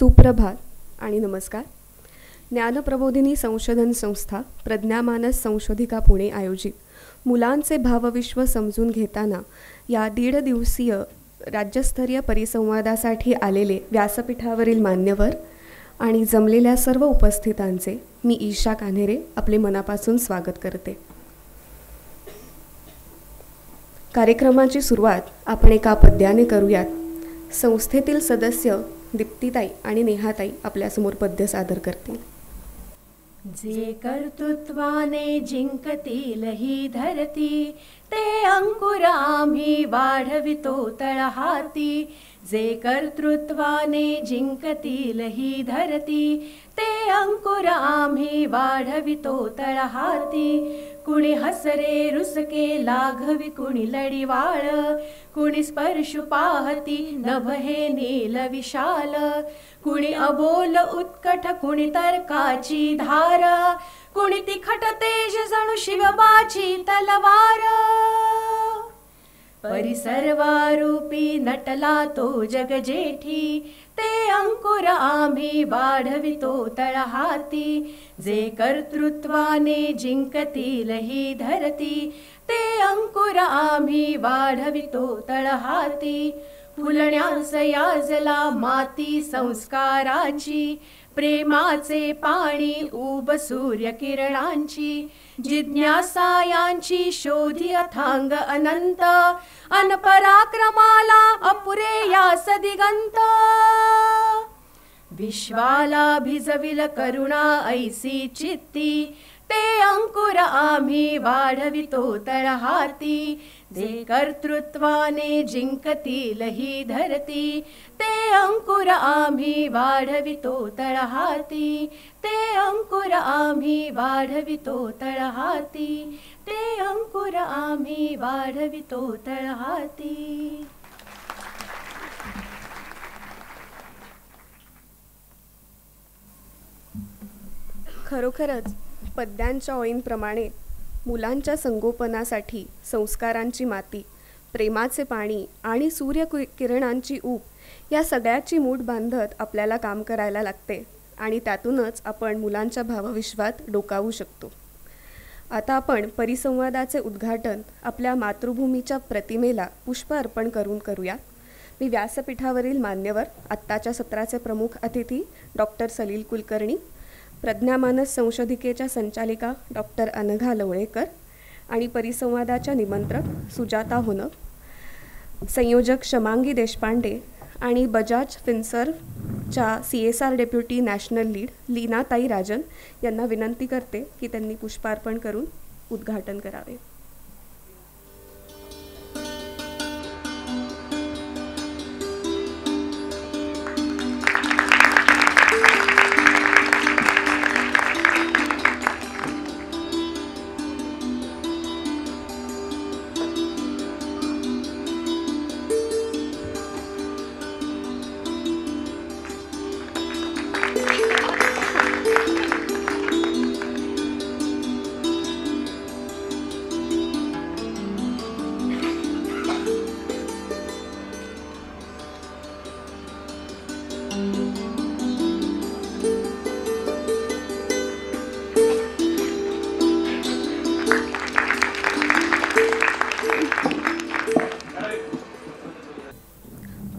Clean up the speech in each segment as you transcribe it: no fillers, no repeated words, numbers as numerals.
सुप्रभात आणि नमस्कार. ज्ञानप्रबोधिनी संशोधन संस्था प्रज्ञामानस संशोधिका पुणे आयोजित मुलांचे भावविश्व समजून घेताना या 1.5 दिवसीय राज्यस्तरीय परिसंवादासाठी आलेले व्यासपीठावरील मान्यवर आणि जमलेल्या सर्व उपस्थितांचे मी ईशा कान्हेरे आपले मनापासून स्वागत करते. कार्यक्रमाची सुरुवात आपण एका पद्याने करूयात. संस्थेतील सदस्य दीप्तीताई आणि नेहाताई आपल्यासमोर पद्य सादर करतील. जे कर्तृत्वाने जिंकतील ही धरती, ते अंकुर आम्ही वाढवितो तळहाती. जे कर्तृत्वाने जिंकतील ही धरती, ते अंकुर आम्ही वाढवितो तळहाती. कुणी हसरे रुसके लाघवी, कुणी लढीवाळ, कुणी स्पर्शु पाहती नभ हे नील विशाल. कुणी अबोल उत्कट, कुणी तर्काची धार, कुणी तिखट तेज जणू शिवबाची तलवार. परिसर्वारूपी नटला तो जगजेठी, ते अंकुर आम्ही वाढवितो तळहाती. जे कर्तृत्वाने जिंकतील ही धरती, ते अंकुर आम्ही वाढवितो तळहाती. फुलण्यास याजला माती संस्काराची, प्रेमाचे पाणी उब सूर्य किरणांची. जिज्ञासा यांची शोधी अथांग अनंत, अन पराक्रमाला अपुरे यास दिगंत. विश्वाला भिजविल करुणा ऐसी चित्ती, ते अंकुर आम्ही वाढवितो तळहाती. जे कर्तृत्वाने जिंकतील ही धरती, ते अंकुर आम्ही वाढवितो तळहाती. ते अंकुर आम्ही वाढवितो तळहाती. ते अंकुर आम्ही वाढवितो तळहाती. खरोखरच पद्यांच्या ओळींप्रमाणे मुलांच्या संगोपनासाठी संस्कारांची माती, प्रेमाचे पाणी आणि सूर्यकिरणांची ऊब या सगळ्याची मूठ बांधत आपल्याला काम करायला लागते आणि त्यातूनच आपण मुलांच्या भावविश्वात डोकावू शकतो. आता आपण परिसंवादाचे उद्घाटन आपल्या मातृभूमीच्या प्रतिमेला पुष्प अर्पण करून करूया. मी व्यासपीठावरील मान्यवर, आत्ताच्या सत्राचे प्रमुख अतिथी डॉक्टर सलील कुलकर्णी, प्रज्ञामानस संशोधिकेच्या संचालिका डॉक्टर अनघा लवळेकर आणि परिसंवादाच्या निमंत्रक सुजाता होनक, संयोजक शमांगी देशपांडे आणि बजाज फिन्सर्वच्या CSR डेप्युटी नॅशनल लीड लीनाताई राजन यांना विनंती करते की त्यांनी पुष्पार्पण करून उद्घाटन करावे.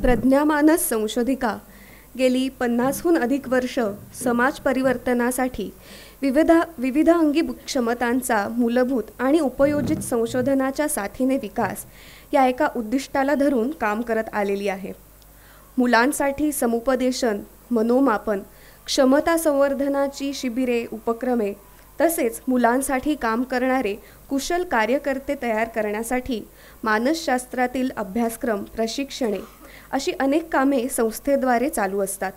प्रज्ञामानस संशोधिका गेली 50हून अधिक वर्ष समाज परिवर्तनासाठी विविध अंगी क्षमतांचा मूलभूत आणि उपयोजित संशोधनाच्या साथीने विकास या एका उद्दिष्टाला धरून काम करत आलेली आहे. मुलांसाठी समुपदेशन, मनोमापन, क्षमता संवर्धनाची शिबिरे, उपक्रमे तसेच मुलांसाठी काम करणारे कुशल कार्यकर्ते तयार करण्यासाठी मानसशास्त्रातील अभ्यासक्रम, प्रशिक्षणे अशी अनेक कामे संस्थेद्वारे चालू असतात.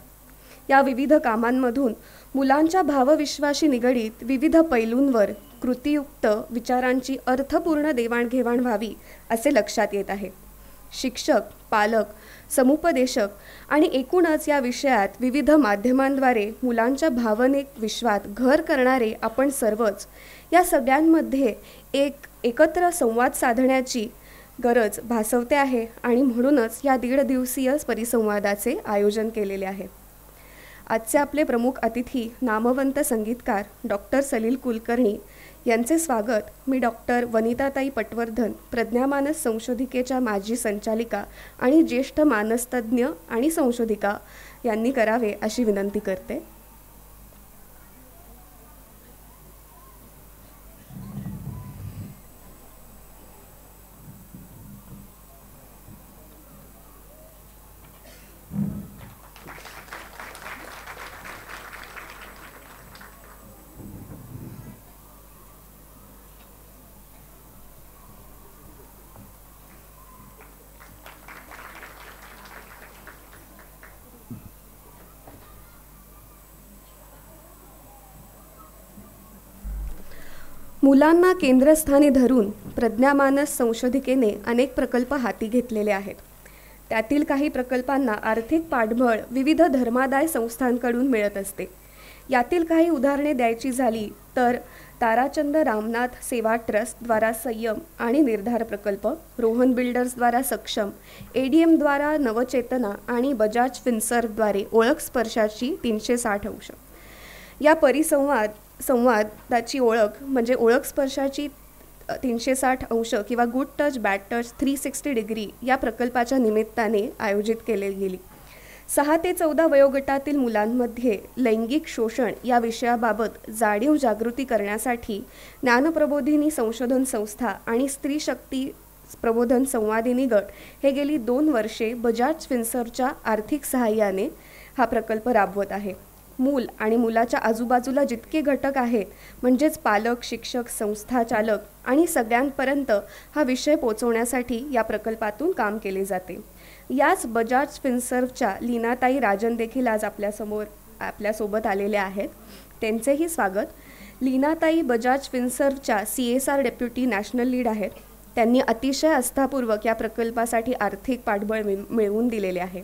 या विविध कामांमधून मुलांच्या भावविश्वाशी निगडीत विविध पैलूंवर कृतीयुक्त विचारांची अर्थपूर्ण देवाणघेवाण व्हावी असे लक्षात येत आहे. शिक्षक, पालक, समुपदेशक आणि एकूणच या विषयात विविध माध्यमांद्वारे मुलांच्या भावनिक विश्वात घर करणारे आपण सर्वच या सगळ्यांमध्ये एकत्र संवाद साधण्याची गरज भासवते आहे आणि म्हणूनच या 1.5 दिवसीय परिसंवादाचे आयोजन केलेले आहे. आजचे आपले प्रमुख अतिथी नामवंत संगीतकार डॉक्टर सलील कुलकर्णी यांचे स्वागत मी डॉक्टर वनिताताई पटवर्धन, प्रज्ञामानस संशोधिकेच्या माजी संचालिका आणि ज्येष्ठ मानसतज्ञ आणि संशोधिका यांनी करावे अशी विनंती करते. मुलांना केंद्रस्थानी धरून प्रज्ञामानस संशोधिकेने अनेक प्रकल्प हाती घेतलेले आहेत. त्यातील काही प्रकल्पांना आर्थिक पाठबळ विविध धर्मादाय संस्थांकडून मिळत असते. यातील काही उदाहरणे द्यायची झाली तर ताराचंद रामनाथ सेवा ट्रस्टद्वारा संयम आणि निर्धार प्रकल्प, रोहन बिल्डर्सद्वारा सक्षम, ADM द्वारा नवचेतना आणि बजाज फिन्सर्व्हद्वारे ओळख स्पर्शाची 360 अंश. या संवादाची ओळख म्हणजे ओळख स्पर्शाची 360 अंश किंवा good touch bad touch 360 degree या प्रकल्पाच्या निमित्ताने आयोजित केली गेली. 6 ते 14 वयोगटातील मुलांमध्ये लैंगिक शोषण या विषयाबाबत जाणीव जागृती करण्यासाठी ज्ञानप्रबोधिनी संशोधन संस्था आणि स्त्री शक्ती प्रबोधन संवादिनी गट हे गेली 2 वर्षे बजाज फिन्सर्व्हच्या आर्थिक सहाय्याने हा प्रकल्प राबवत आहे. मूल आणि मुलाच्या आजूबाजूला जितके घटक आहेत म्हणजेच पालक, शिक्षक, संस्था चालक आणि सगळ्यांपर्यंत हा विषय पोहोचवण्यासाठी या प्रकल्पातून काम केले जाते. याच बजाज फिन्सर्व्हच्या लीनाताई राजन देखील आज आपल्यासोबत आलेल्या आहेत. त्यांचेही स्वागत. लीनाताई बजाज फिन्सर्व्हच्या CSR डेप्युटी नॅशनल लीड आहेत. त्यांनी अतिशय आस्थापूर्वक या प्रकल्पासाठी आर्थिक पाठबळ मिळवून दिलेले आहे.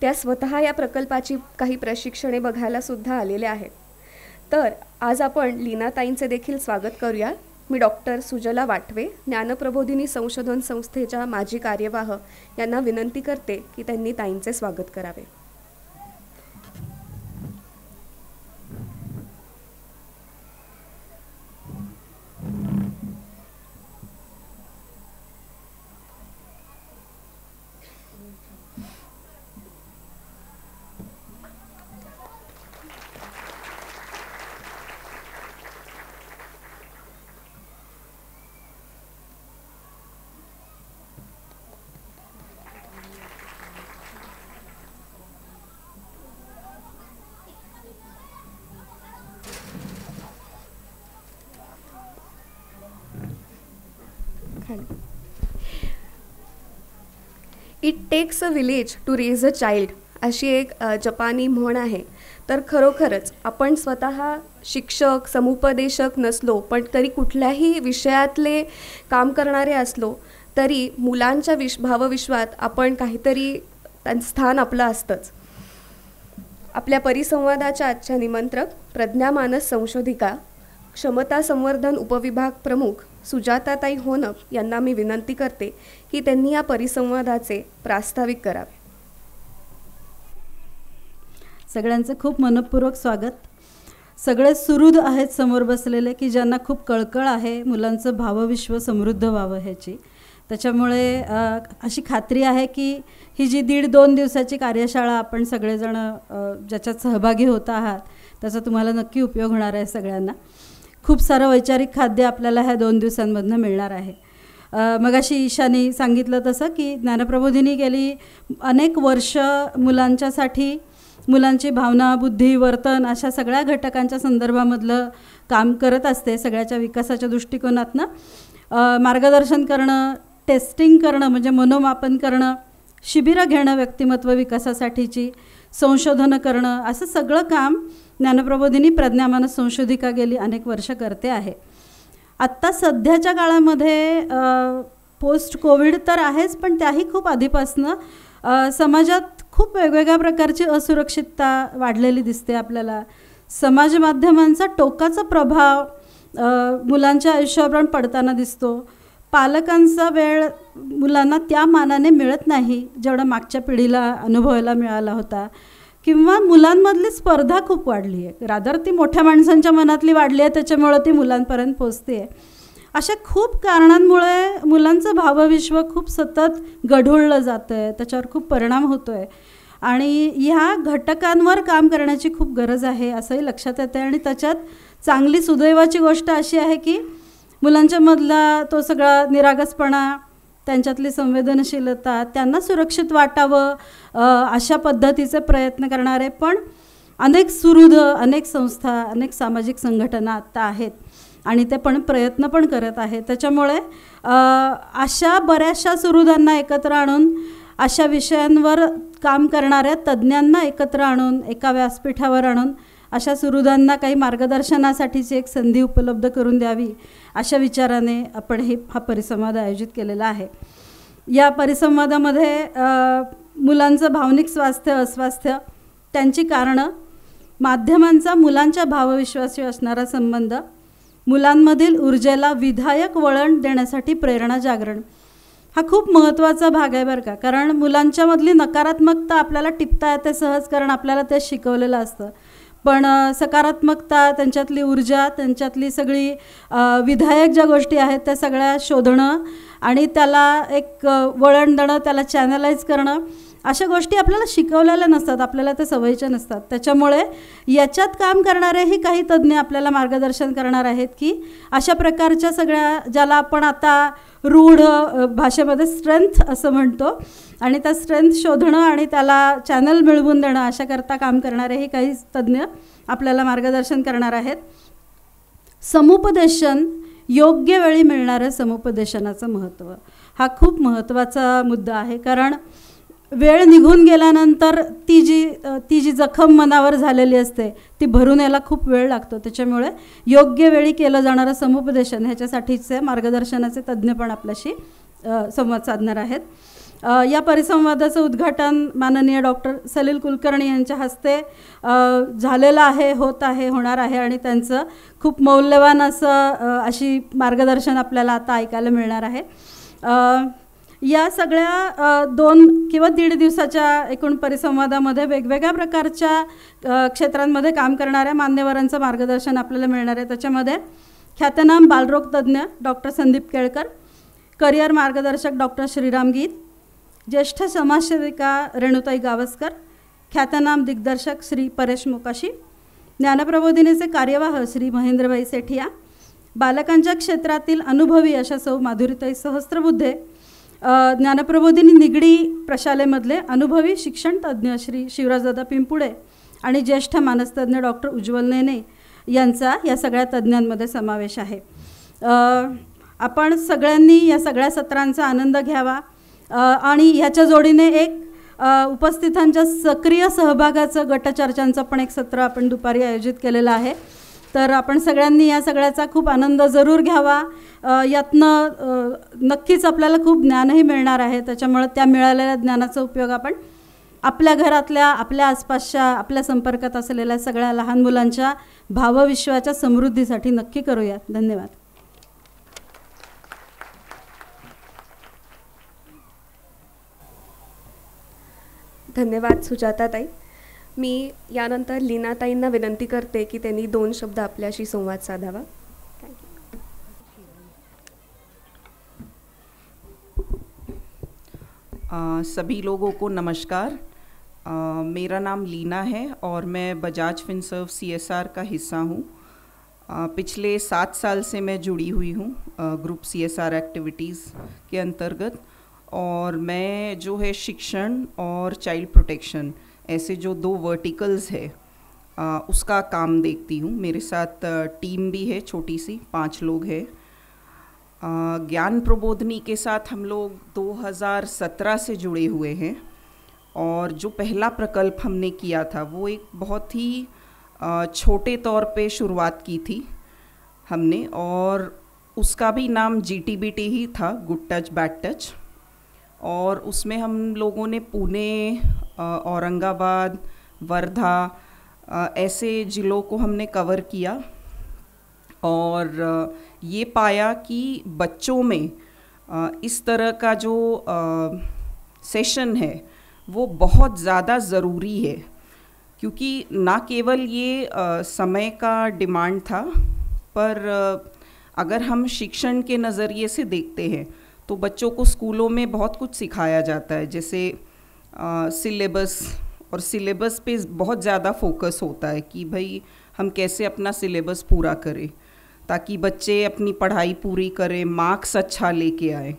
त्या स्वतः या प्रकल्पाची काही प्रशिक्षणे बघायला सुद्धा आलेल्या आहेत. तर आज आपण लीनाताईंचे देखील स्वागत करूया. मी डॉक्टर सुजला वाटवे, ज्ञानप्रबोधिनी संशोधन संस्थेच्या माजी कार्यवाह यांना विनंती करते की त्यांनी ताईंचे स्वागत करावे. It takes a village to raise a child अशी एक जपानी म्हण आहे. तर खरोखरच आपण स्वतः शिक्षक, समुपदेशक नसलो पण तरी कुठल्याही विषयातले काम करणारे असलो तरी मुलांच्या भावविश्वात आपण काहीतरी स्थान आपलं असतंच. आपल्या परिसंवादाच्या आजच्या निमंत्रक प्रज्ञामानस संशोधिका, क्षमता संवर्धन उपविभाग प्रमुख सुजाताताई होनप यांना मी विनंती करते की त्यांनी या परिसंवादाचे प्रास्ताविक करावे. सगळ्यांचं खूप मनपूर्वक स्वागत. सगळे सुहृद आहेत समोर बसलेले की ज्यांना खूप कळकळ आहे मुलांचं भावविश्व समृद्ध व्हावं ह्याची. त्याच्यामुळे अशी खात्री आहे की ही जी 1.5-2 दिवसाची कार्यशाळा आपण सगळेजण ज्याच्यात सहभागी होत आहात त्याचा तुम्हाला नक्की उपयोग होणार आहे. सगळ्यांना खूप सारं वैचारिक खाद्य आपल्याला ह्या 2 दिवसांमधनं मिळणार आहे. मगाशी ईशानी सांगितलं तसं की ज्ञानप्रबोधिनी गेली अनेक वर्ष मुलांच्यासाठी मुलांची भावना, बुद्धी, वर्तन अशा सगळ्या घटकांच्या संदर्भामधलं काम करत असते. सगळ्याच्या विकासाच्या दृष्टिकोनातनं मार्गदर्शन करणं, टेस्टिंग करणं म्हणजे मनोमापन करणं, शिबिरं घेणं, व्यक्तिमत्व विकासासाठीची संशोधनं करणं, असं सगळं काम ज्ञानप्रबोधिनी प्रज्ञामानस संशोधिका गेली अनेक वर्ष करते आहे. आत्ता सध्याच्या काळामध्ये पोस्ट कोविड तर आहेच पण त्याही खूप आधीपासनं समाजात खूप वेगवेगळ्या प्रकारची असुरक्षितता वाढलेली दिसते आपल्याला. समाज माध्यमांचा टोकाचा प्रभाव मुलांच्या आयुष्यावर पडताना दिसतो. पालकांचा वेळ मुलांना त्या मानाने मिळत नाही जेवढा मागच्या पिढीला अनुभवायला मिळाला होता. किंवा मुलांमधली स्पर्धा खूप वाढली आहे. रादर ती मोठ्या माणसांच्या मनातली वाढली आहे, त्याच्यामुळं ती मुलांपर्यंत पोचते आहे. अशा खूप कारणांमुळे मुलांचं भावविश्व खूप सतत गढूळलं जातं आहे, त्याच्यावर खूप परिणाम होतो आहे आणि ह्या घटकांवर काम करण्याची खूप गरज आहे असंही लक्षात येते. आणि त्याच्यात चांगली सुदैवाची गोष्ट अशी आहे की मुलांच्या मधला तो सगळा निरागसपणा, त्यांच्यातली संवेदनशीलता, त्यांना सुरक्षित वाटावं अशा पद्धतीचे प्रयत्न करणारे पण अनेक सुहृद, अनेक संस्था, अनेक सामाजिक संघटना आत्ता आहेत आणि ते पण प्रयत्न पण करत आहेत. त्याच्यामुळे अशा बऱ्याचशा सुहृदांना एकत्र आणून, अशा विषयांवर काम करणाऱ्या तज्ज्ञांना एकत्र आणून, एका व्यासपीठावर आणून अशा सुहृदांना काही मार्गदर्शनासाठीची एक संधी उपलब्ध करून द्यावी अशा विचाराने आपण हा परिसंवाद आयोजित केलेला आहे. या परिसंवादामध्ये मुलांचं भावनिक स्वास्थ्य, अस्वास्थ्य, त्यांची कारणं, माध्यमांचा मुलांच्या भावविश्वाशी असणारा संबंध, मुलांमधील ऊर्जेला विधायक वळण देण्यासाठी प्रेरणा जागरण हा खूप महत्त्वाचा भाग आहे बरं का. कारण मुलांच्यामधली नकारात्मकता आपल्याला टिपता येते सहज, कारण आपल्याला ते शिकवलेलं असतं. पण सकारात्मकता, त्यांच्यातली ऊर्जा, त्यांच्यातली सगळी विधायक ज्या गोष्टी आहेत त्या सगळ्या शोधणं आणि त्याला एक वळण देणं, त्याला चॅनलाइज करणं, अशा गोष्टी आपल्याला शिकवलेल्या नसतात, आपल्याला त्या सवयीच्या नसतात. त्याच्यामुळे याच्यात काम करणारेही काही तज्ज्ञ आपल्याला मार्गदर्शन करणार आहेत की अशा प्रकारच्या सगळ्या, ज्याला आपण आता रूढ भाषेमध्ये स्ट्रेंथ असं म्हणतो, आणि त्या स्ट्रेंथ शोधणं आणि त्याला चॅनल मिळवून देणं अशाकरता काम करणारेही काही तज्ज्ञ आपल्याला मार्गदर्शन करणार आहेत. समुपदेशन, योग्य वेळी मिळणारं समुपदेशनाचं महत्त्व हा खूप महत्त्वाचा मुद्दा आहे. कारण वेळ निघून गेल्यानंतर ती जी जखम मनावर झालेली असते ती भरून यायला खूप वेळ लागतो. त्याच्यामुळे योग्य वेळी केलं जाणारं समुपदेशन ह्याच्यासाठीचे मार्गदर्शनाचे तज्ज्ञ पण आपल्याशी संवाद साधणार आहेत. या परिसंवादाचं उद्घाटन माननीय डॉक्टर सलील कुलकर्णी यांच्या हस्ते झालेलं आहे, होत आहे, होणार आहे आणि त्यांचं खूप मौल्यवान असं अशी मार्गदर्शन आपल्याला आता ऐकायला मिळणार आहे. या सगळ्या 2 किंवा 1.5 दिवसाच्या एकूण परिसंवादामध्ये वेगवेगळ्या प्रकारच्या क्षेत्रांमध्ये काम करणाऱ्या मान्यवरांचं मार्गदर्शन आपल्याला मिळणार आहे. त्याच्यामध्ये ख्यातनाम बालरोग तज्ज्ञ डॉक्टर संदीप केळकर, करिअर मार्गदर्शक डॉक्टर श्रीराम गीत, ज्येष्ठ समाजसेविका रेणुताई गावस्कर, ख्यातनाम दिग्दर्शक श्री परेश मोकाशी, ज्ञानप्रबोधिनीचे कार्यवाह श्री महेंद्रभाई सेठिया, बालकांच्या क्षेत्रातील अनुभवी अशा सौ माधुरीताई सहस्त्रबुद्धे, ज्ञानप्रबोधिनी निगडी प्रशालेमधले अनुभवी शिक्षण तज्ज्ञ श्री शिवराजदादा पिंपुडे आणि ज्येष्ठ मानसतज्ञ डॉक्टर उज्ज्वल नेने यांचा या सगळ्या तज्ज्ञांमध्ये समावेश आहे. आपण सगळ्यांनी या सगळ्या सत्रांचा आनंद घ्यावा आणि ह्याच्या जोडीने एक उपस्थितांच्या सक्रिय सहभागाचं, गटचर्चांचं पण एक सत्र आपण दुपारी आयोजित केलेलं आहे. तर आपण सगळ्यांनी या सगळ्याचा खूप आनंद जरूर घ्यावा. यातनं नक्कीच आपल्याला खूप ज्ञानही मिळणार आहे. त्याच्यामुळे त्या मिळालेल्या ज्ञानाचा उपयोग आपण आपल्या घरातल्या, आपल्या आसपासच्या, आपल्या संपर्कात असलेल्या सगळ्या लहान मुलांच्या भावविश्वाच्या समृद्धीसाठी नक्की करूया. धन्यवाद. धन्यवाद सुजाताताई. मी यानंतर लीनाताईंना विनंती करते की त्यांनी 2 शब्द आपल्याशी संवाद साधावा. सभी लोगों को नमस्कार. मेरा नाम लीना है और मैं बजाज फिनसर्व CSR का हिस्सा हूँ. पिछले 7 साल से मैं जुड़ी हुई हूँ ग्रुप CSR एक्टिविटीज़ के अंतर्गत, और मैं जो है शिक्षण और चाइल्ड प्रोटेक्शन ऐसे जो 2 वर्टिकल्स है उसका काम देखती हूँ. मेरे साथ टीम भी है, छोटी सी 5 लोग हैं. ज्ञान प्रबोधिनी के साथ हम लोग 2017 से जुड़े हुए हैं, और जो पहला प्रकल्प हमने किया था वो एक बहुत ही छोटे तौर पे शुरुआत की थी हमने, और उसका भी नाम GTBT ही था, गुड टच बैड टच. और उसमें हम लोगों ने पुणे, औरंगाबाद, वर्धा ऐसे ज़िलों को हमने कवर किया, और ये पाया कि बच्चों में इस तरह का जो सेशन है वो बहुत ज़्यादा ज़रूरी है. क्योंकि ना केवल ये समय का डिमांड था, पर अगर हम शिक्षण के नज़रिए से देखते हैं तो बच्चों को स्कूलों में बहुत कुछ सिखाया जाता है, जैसे सिलेबस, और सिलेबस पे बहुत ज़्यादा फोकस होता है कि भाई हम कैसे अपना सिलेबस पूरा करें ताकि बच्चे अपनी पढ़ाई पूरी करें, मार्क्स अच्छा लेके आए।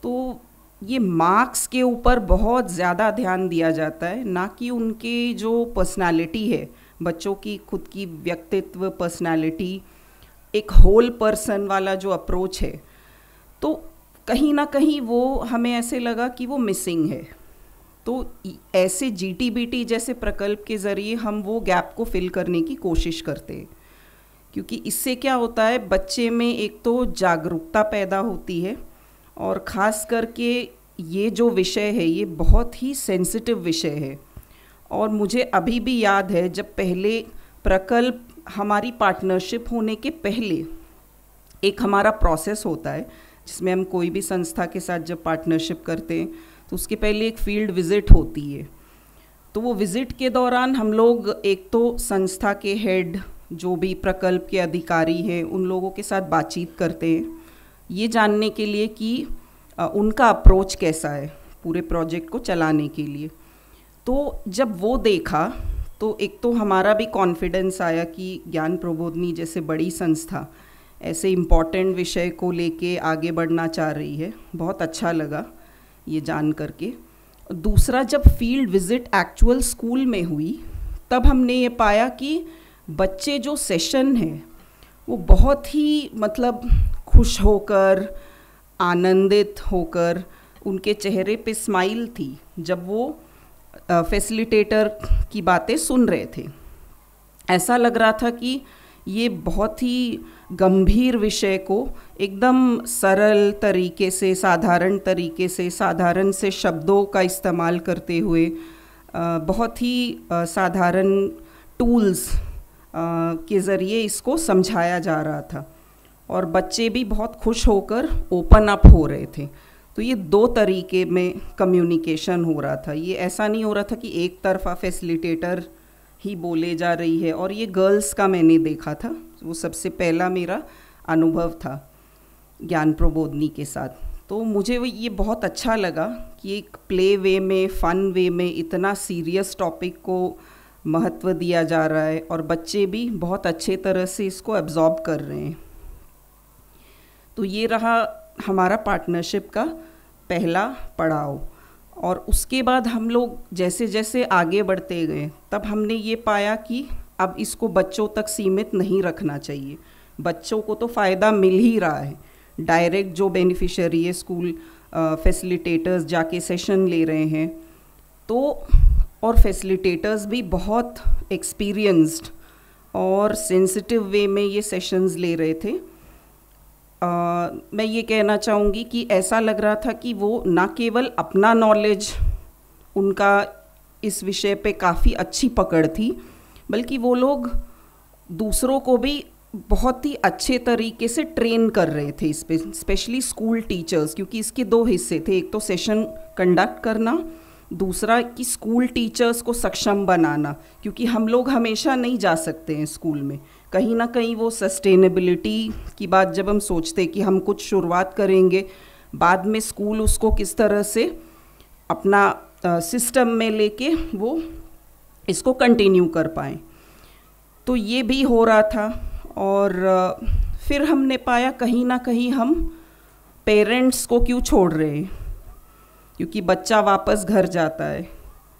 तो ये मार्क्स के ऊपर बहुत ज़्यादा ध्यान दिया जाता है, ना कि उनके जो पर्सनालिटी है, बच्चों की खुद की व्यक्तित्व, पर्सनालिटी, एक होल पर्सन वाला जो अप्रोच है, तो कहीं ना कहीं वो हमें ऐसे लगा कि वो मिसिंग है। तो ऐसे GTBT जैसे प्रकल्प के ज़रिए हम वो गैप को फिल करने की कोशिश करते हैं, क्योंकि इससे क्या होता है, बच्चे में एक तो जागरूकता पैदा होती है, और ख़ास करके ये जो विषय है ये बहुत ही सेंसिटिव विषय है। और मुझे अभी भी याद है जब पहले प्रकल्प, हमारी पार्टनरशिप होने के पहले एक हमारा प्रोसेस होता है जिसमें हम कोई भी संस्था के साथ जब पार्टनरशिप करते हैं तो उसके पहले एक फील्ड विज़िट होती है। तो वो विज़िट के दौरान हम लोग एक तो संस्था के हेड, जो भी प्रकल्प के अधिकारी हैं, उन लोगों के साथ बातचीत करते हैं ये जानने के लिए कि उनका अप्रोच कैसा है पूरे प्रोजेक्ट को चलाने के लिए। तो जब वो देखा तो एक तो हमारा भी कॉन्फिडेंस आया कि ज्ञान प्रबोधिनी जैसे बड़ी संस्था ऐसे इम्पॉर्टेंट विषय को लेके आगे बढ़ना चाह रही है। बहुत अच्छा लगा ये जान करके। दूसरा, जब फील्ड विज़िट एक्चुअल स्कूल में हुई तब हमने ये पाया कि बच्चे जो सेशन है वो बहुत ही मतलब खुश होकर, आनंदित होकर, उनके चेहरे पे स्माइल थी जब वो फैसिलिटेटर की बातें सुन रहे थे। ऐसा लग रहा था कि ये बहुत ही गंभीर विषय को एकदम सरल तरीके से, साधारण तरीके से, साधारण से शब्दों का इस्तेमाल करते हुए, बहुत ही साधारण टूल्स के ज़रिए इसको समझाया जा रहा था, और बच्चे भी बहुत खुश होकर ओपन अप हो रहे थे। तो ये दो तरीके में कम्युनिकेशन हो रहा था। ये ऐसा नहीं हो रहा था कि एक तरफा फैसिलिटेटर ही बोले जा रही है। और ये गर्ल्स का मैंने देखा था, वो सबसे पहला मेरा अनुभव था ज्ञान प्रबोधिनी के साथ। तो मुझे ये बहुत अच्छा लगा कि एक प्ले वे में, फ़न वे में इतना सीरियस टॉपिक को महत्व दिया जा रहा है और बच्चे भी बहुत अच्छे तरह से इसको एब्जॉर्ब कर रहे हैं। तो ये रहा हमारा पार्टनरशिप का पहला पड़ाव। और उसके बाद हम लोग जैसे जैसे आगे बढ़ते गए तब हमने ये पाया कि अब इसको बच्चों तक सीमित नहीं रखना चाहिए। बच्चों को तो फ़ायदा मिल ही रहा है, डायरेक्ट जो बेनिफिशियरी है, स्कूल फैसिलिटेटर्स जाके सेशन ले रहे हैं, तो और फैसिलिटेटर्स भी बहुत एक्सपीरियंस्ड और सेंसिटिव वे में ये सेशंस ले रहे थे। मैं ये कहना चाहूँगी कि ऐसा लग रहा था कि वो ना केवल अपना नॉलेज, उनका इस विषय पे काफ़ी अच्छी पकड़ थी, बल्कि वो लोग दूसरों को भी बहुत ही अच्छे तरीके से ट्रेन कर रहे थे इस पे, स्पेशली स्कूल टीचर्स, क्योंकि इसके दो हिस्से थे, एक तो सेशन कंडक्ट करना, दूसरा कि स्कूल टीचर्स को सक्षम बनाना, क्योंकि हम लोग हमेशा नहीं जा सकते हैं स्कूल में। कहीं ना कहीं वो सस्टेनेबिलिटी की बात जब हम सोचते कि हम कुछ शुरुआत करेंगे, बाद में स्कूल उसको किस तरह से अपना सिस्टम में लेके वो इसको कंटिन्यू कर पाएँ, तो ये भी हो रहा था। और फिर हमने पाया कहीं ना कहीं हम पेरेंट्स को क्यों छोड़ रहे हैं, क्योंकि बच्चा वापस घर जाता है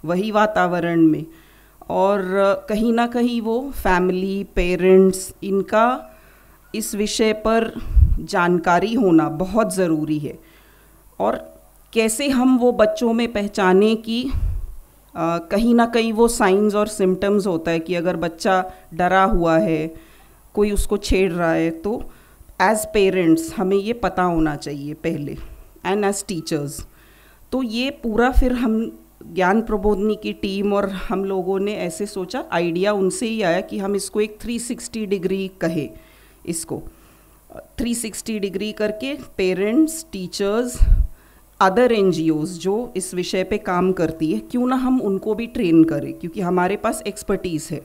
वही वातावरण में, और कहीं ना कहीं वो फैमिली, पेरेंट्स, इनका इस विषय पर जानकारी होना बहुत ज़रूरी है। और कैसे हम वो बच्चों में पहचाने कि कहीं ना कहीं वो साइंस और सिम्टम्स होता है कि अगर बच्चा डरा हुआ है, कोई उसको छेड़ रहा है, तो एज पेरेंट्स हमें ये पता होना चाहिए पहले, एंड एज टीचर्स। तो ये पूरा फिर हम ज्ञान प्रबोधिनी की टीम और हम लोगों ने ऐसे सोचा, आइडिया उनसे ही आया कि हम इसको एक 360 डिग्री कहे, इसको 360 डिग्री करके पेरेंट्स, टीचर्स अदर NGOs जो इस विषय पे काम करती है, क्यों ना हम उनको भी ट्रेन करें, क्योंकि हमारे पास एक्सपर्टीज़ है।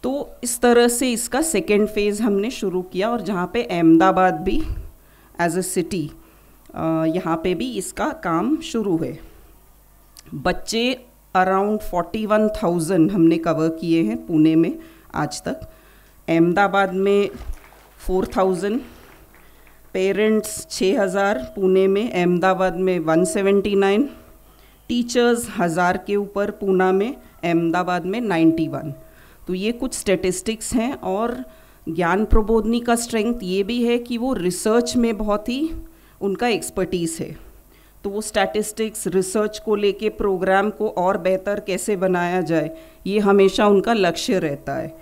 तो इस तरह से इसका सेकेंड फेज़ हमने शुरू किया, और जहाँ पे अहमदाबाद भी एज अ सिटी, यहाँ पे भी इसका काम शुरू है। बच्चे अराउंड 41,000 हमने कवर किए हैं पुणे में आज तक, अहमदाबाद में 4,000, पेरेंट्स 6,000 पुणे में, अहमदाबाद में 179, टीचर्स 1,000 के ऊपर पूना में, अहमदाबाद में 91। तो ये कुछ स्टेटिस्टिक्स हैं। और ज्ञान प्रबोधनी का स्ट्रेंथ ये भी है कि वो रिसर्च में बहुत ही उनका एक्सपर्टीज़ है। तो वो स्टैटिस्टिक्स रिसर्च को लेके प्रोग्राम को और बेहतर कैसे बनाया जाए, ये हमेशा उनका लक्ष्य रहता है,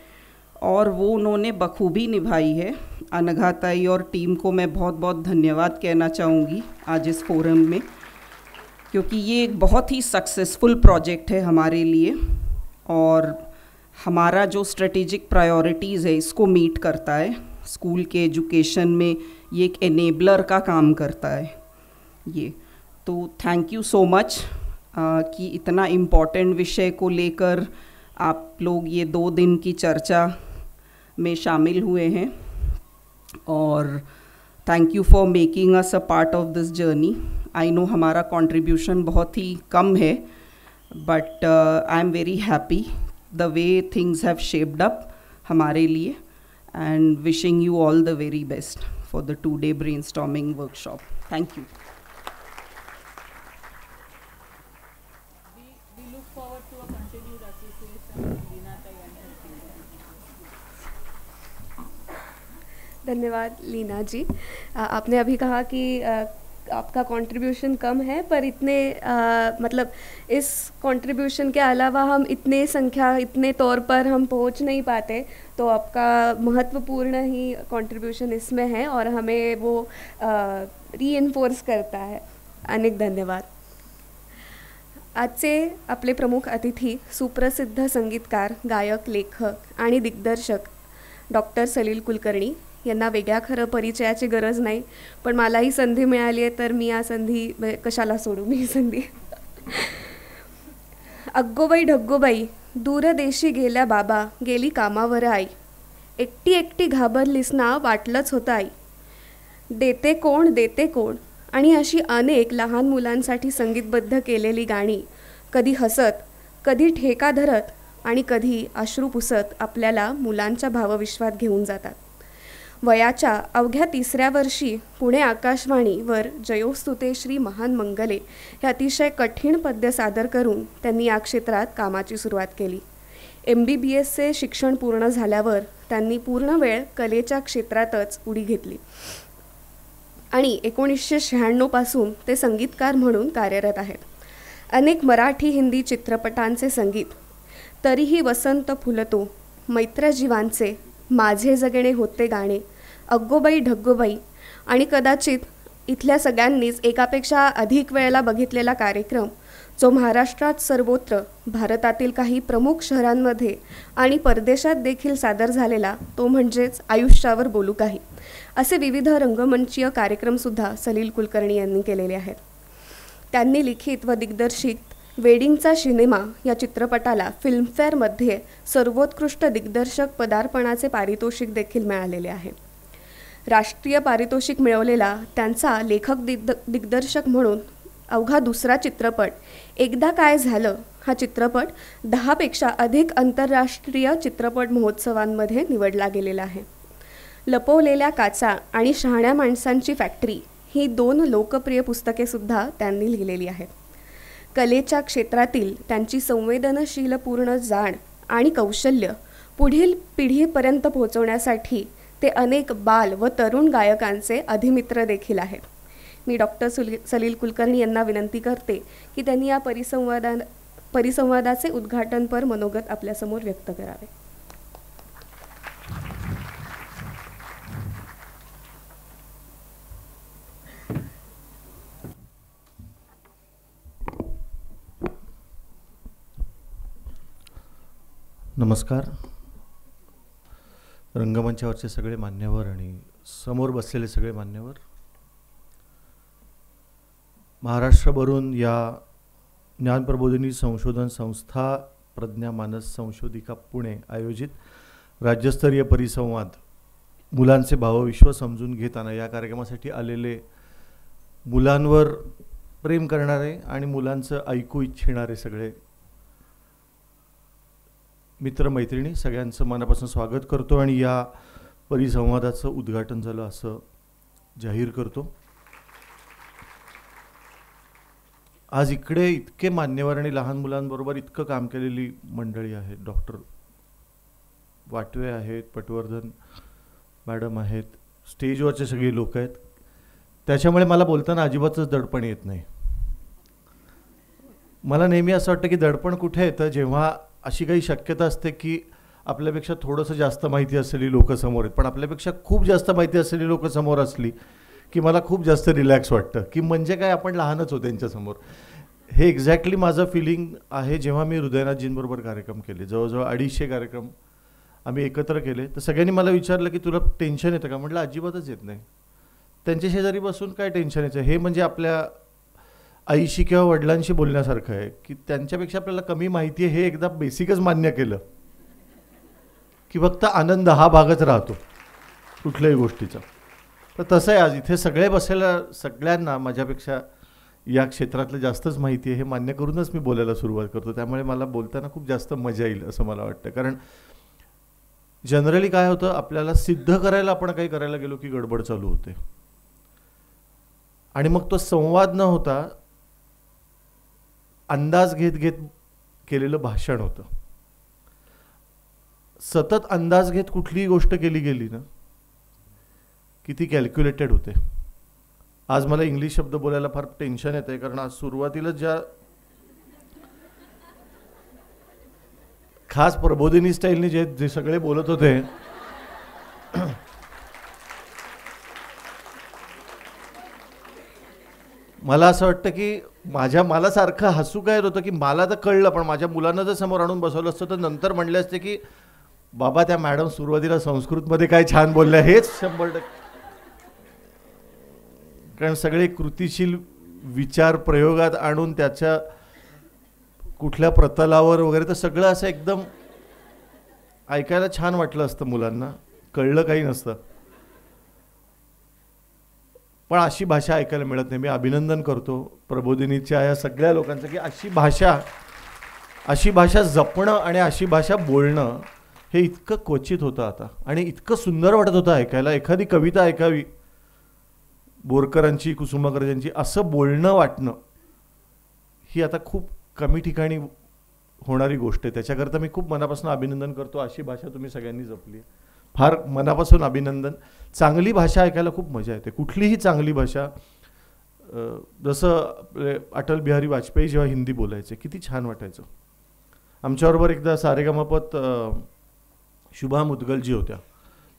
और वो उन्होंने बखूबी निभाई है। अनघा ताई और टीम को मैं बहुत बहुत धन्यवाद कहना चाहूँगी आज इस फोरम में, क्योंकि ये एक बहुत ही सक्सेसफुल प्रोजेक्ट है हमारे लिए, और हमारा जो स्ट्रेटेजिक प्रायोरिटीज़ है इसको मीट करता है। स्कूल के एजुकेशन में ये एक एनेबलर का काम करता है ये। तो थैंक यू सो मच कि इतना इम्पॉर्टेंट विषय को लेकर आप लोग ये 2 दिन की चर्चा में शामिल हुए हैं, और thank you for making us a part of this journey. I know हमारा कंट्रीब्यूशन बहुत ही कम है, but I am very happy the way things have shaped up हमारे लिए, end wishing you all the very best for the 2-day brainstorming workshop. Thank you. धन्यवाद लीना जी। आपने अभी कहा कि आपका कंट्रीब्यूशन कम है, पर इतने मतलब इस कंट्रीब्यूशन के अलावा हम इतने तौर पर हम पहुंच नहीं पाते, तो आपका महत्वपूर्ण ही कंट्रीब्यूशन इसमें है और हमें वो रीइन्फोर्स करता है। अनेक धन्यवाद। आजचे आपले प्रमुख अतिथी सुप्रसिद्ध संगीतकार, गायक, लेखक आणि दिग्दर्शक डॉक्टर सलील कुलकर्णी यांना वेगळ्या खरं परिचयाची गरज नाही, पण मला ही संधी मिळाली आहे तर मी या संधी कशाला सोडू मी ही संधी। अग्गोबाई ढग्गोबाई दूरदेशी गेल्या बाबा, गेली कामावर आई, एकटी एकटी घाबरलीस ना वाटलंच होतं आई, देते कोण आणि अशी अनेक लहान मुलांसाठी संगीतबद्ध केलेली गाणी कधी हसत, कधी ठेका धरत आणि कधी अश्रू पुसत आपल्याला मुलांच्या भावविश्वात घेऊन जातात। वयाच्या अवघ्या 3ऱ्या वर्षी पुणे आकाशवाणीवर जयोस्तुते श्री महान मंगले हे अतिशय कठीण पद्य सादर करून त्यांनी या क्षेत्रात कामाची सुरुवात केली। MBBSचे शिक्षण पूर्ण झाल्यावर त्यांनी पूर्ण वेळ कलेच्या क्षेत्रातच उडी घेतली आणि 1996 पासून ते संगीतकार म्हणून कार्यरत आहेत। अनेक मराठी, हिंदी चित्रपटांचे संगीत, तरीही वसंत फुलतो, मैत्रजीवांचे, माझे जगणे होते गाणे, अग्गोबाई ढग्गोबाई आणि कदाचित इथल्या सगळ्यांनीच एकापेक्षा अधिक वेळेला बघितलेला कार्यक्रम जो महाराष्ट्रात सर्वत्र, भारतातील काही प्रमुख शहरांमध्ये आणि परदेशात देखील सादर झालेला, तो म्हणजेच आयुष्यावर बोलू काही, असे विविध रंगमंचीय कार्यक्रमसुद्धा सलील कुलकर्णी यांनी केलेले आहेत। त्यांनी लिखित व दिग्दर्शित वेडिंगचा सिनेमा या चित्रपटाला फिल्मफेअरमध्ये सर्वोत्कृष्ट दिग्दर्शक पदार्पणाचे पारितोषिक देखील मिळालेले आहे। राष्ट्रीय पारितोषिक मिळवलेला त्यांचा लेखक दिग्दर्शक म्हणून अवघा दुसरा चित्रपट एकदा काय झालं हा चित्रपट 10 पेक्षा अधिक आंतरराष्ट्रीय चित्रपट महोत्सवांमध्ये निवडला गेलेला आहे। लपवलेल्या काचा आणि शहाण्या माणसांची फॅक्टरी ही 2 लोकप्रिय पुस्तके सुद्धा त्यांनी लिहिलेली आहेत। कलेच्या क्षेत्रातील त्यांची संवेदनशीलपूर्ण जाण आणि कौशल्य पुढील पिढीपर्यंत पोहोचवण्यासाठी ते अनेक बाल व तरुण गायकांचे अधिमित्र देखील आहेत। मी डॉक्टर सलील कुलकर्णी यांना विनंती करते की त्यांनी या परिसंवादाचे उद्घाटनपर मनोगत आपल्यासमोर व्यक्त करावे। नमस्कार। रंगमंचावरचे सगळे मान्यवर आणि समोर बसलेले सगळे मान्यवर, महाराष्ट्रभरून या ज्ञानप्रबोधिनी संशोधन संस्था प्रज्ञा मानस संशोधिका पुणे आयोजित राज्यस्तरीय परिसंवाद मुलांचे भावविश्व समजून घेताना या कार्यक्रमासाठी आलेले मुलांवर प्रेम करणारे आणि मुलांचं ऐकू इच्छिणारे सगळे मित्रमैत्रिणी सगळ्यांचं मनापासून स्वागत करतो आणि या परिसंवादाचं उद्घाटन झालं असं जाहीर करतो. आज इकडे इतके मान्यवर आणि लहान मुलांबरोबर इतकं काम केलेली मंडळी आहेत. डॉक्टर वाटवे आहेत, पटवर्धन मॅडम आहेत, स्टेजवरचे सगळे लोक आहेत. त्याच्यामुळे मला बोलताना अजिबातच दडपण येत नाही. मला नेहमी असं वाटतं की दडपण कुठे येतं, जेव्हा अशी काही शक्यता असते की आपल्यापेक्षा थोडंसं जास्त माहिती असलेली लोक समोर आहेत, पण आपल्यापेक्षा खूप जास्त माहिती असलेली लोक समोर असली की मला खूप जास्त रिलॅक्स वाटतं की म्हणजे काय आपण लहानच होतो त्यांच्यासमोर. हे एक्झॅक्टली माझं फिलिंग आहे जेव्हा मी हृदयनाथजींबरोबर कार्यक्रम केले. जवळजवळ 250 कार्यक्रम आम्ही एकत्र केले. तर सगळ्यांनी मला विचारलं की तुला टेन्शन येतं का? म्हटलं अजिबातच येत नाही. त्यांच्या शेजारी बसून काय टेन्शन यायचं? हे म्हणजे आपल्या आईशी किंवा वडिलांशी बोलण्यासारखं आहे की त्यांच्यापेक्षा आपल्याला कमी माहिती आहे हे एकदा बेसिकच मान्य केलं की फक्त आनंद हा भागच राहतो कुठल्याही गोष्टीचा. तर तसं आहे, आज इथे सगळे बसलेल्या सगळ्यांना माझ्यापेक्षा या क्षेत्रातलं जास्तच माहिती आहे हे मान्य करूनच मी बोलायला सुरुवात करतो. त्यामुळे मला बोलताना खूप जास्त मजा येईल असं मला वाटतं. कारण जनरली काय होतं, आपल्याला सिद्ध करायला आपण काही करायला गेलो की गडबड चालू होते आणि मग तो संवाद न होता अंदाज घेत घेत केलेलं भाषण होतं. सतत अंदाज घेत कुठलीही गोष्ट केली गेली ना की ती कॅल्क्युलेटेड होते. आज मला इंग्लिश शब्द बोलायला फार टेन्शन येतंय कारण आज सुरुवातीला ज्या खास प्रबोधिनी स्टाईलने जे सगळे बोलत होते मला असं वाटतं की मला सारखं हसू काय होतं की मला तर कळलं, पण माझ्या मुलांना जर समोर आणून बसवलं असतं तर नंतर म्हणले असते की बाबा त्या मॅडम सुरुवातीला संस्कृतमध्ये काय छान बोलल्या. हेच 100%. कारण सगळे कृतिशील विचार प्रयोगात आणून त्याच्या कुठल्या प्रतलावर वगैरे तर सगळं असं एकदम ऐकायला छान वाटलं असतं. मुलांना कळलं काही नसतं, पण अशी भाषा ऐकायला मिळत नाही. मी अभिनंदन करतो प्रबोधिनीच्या या सगळ्या लोकांचं की अशी भाषा जपणं आणि अशी भाषा बोलणं हे इतकं क्वचित होतं आता आणि इतकं सुंदर वाटत होतं ऐकायला. एखादी कविता ऐकावी बोरकरांची, कुसुमाग्रजांची, असं बोलणं वाटणं ही आता खूप कमी ठिकाणी होणारी गोष्ट आहे. त्याच्याकरता मी खूप मनापासून अभिनंदन करतो. अशी भाषा तुम्ही सगळ्यांनी जपली, फार मनापासून अभिनंदन. चांगली भाषा ऐकायला खूप मजा येते, कुठलीही चांगली भाषा. जसं अटल बिहारी वाजपेयी जेव्हा हिंदी बोलायचे किती छान वाटायचं. आमच्याबरोबर एकदा सारेगमपत शुभा मुदगलजी होत्या,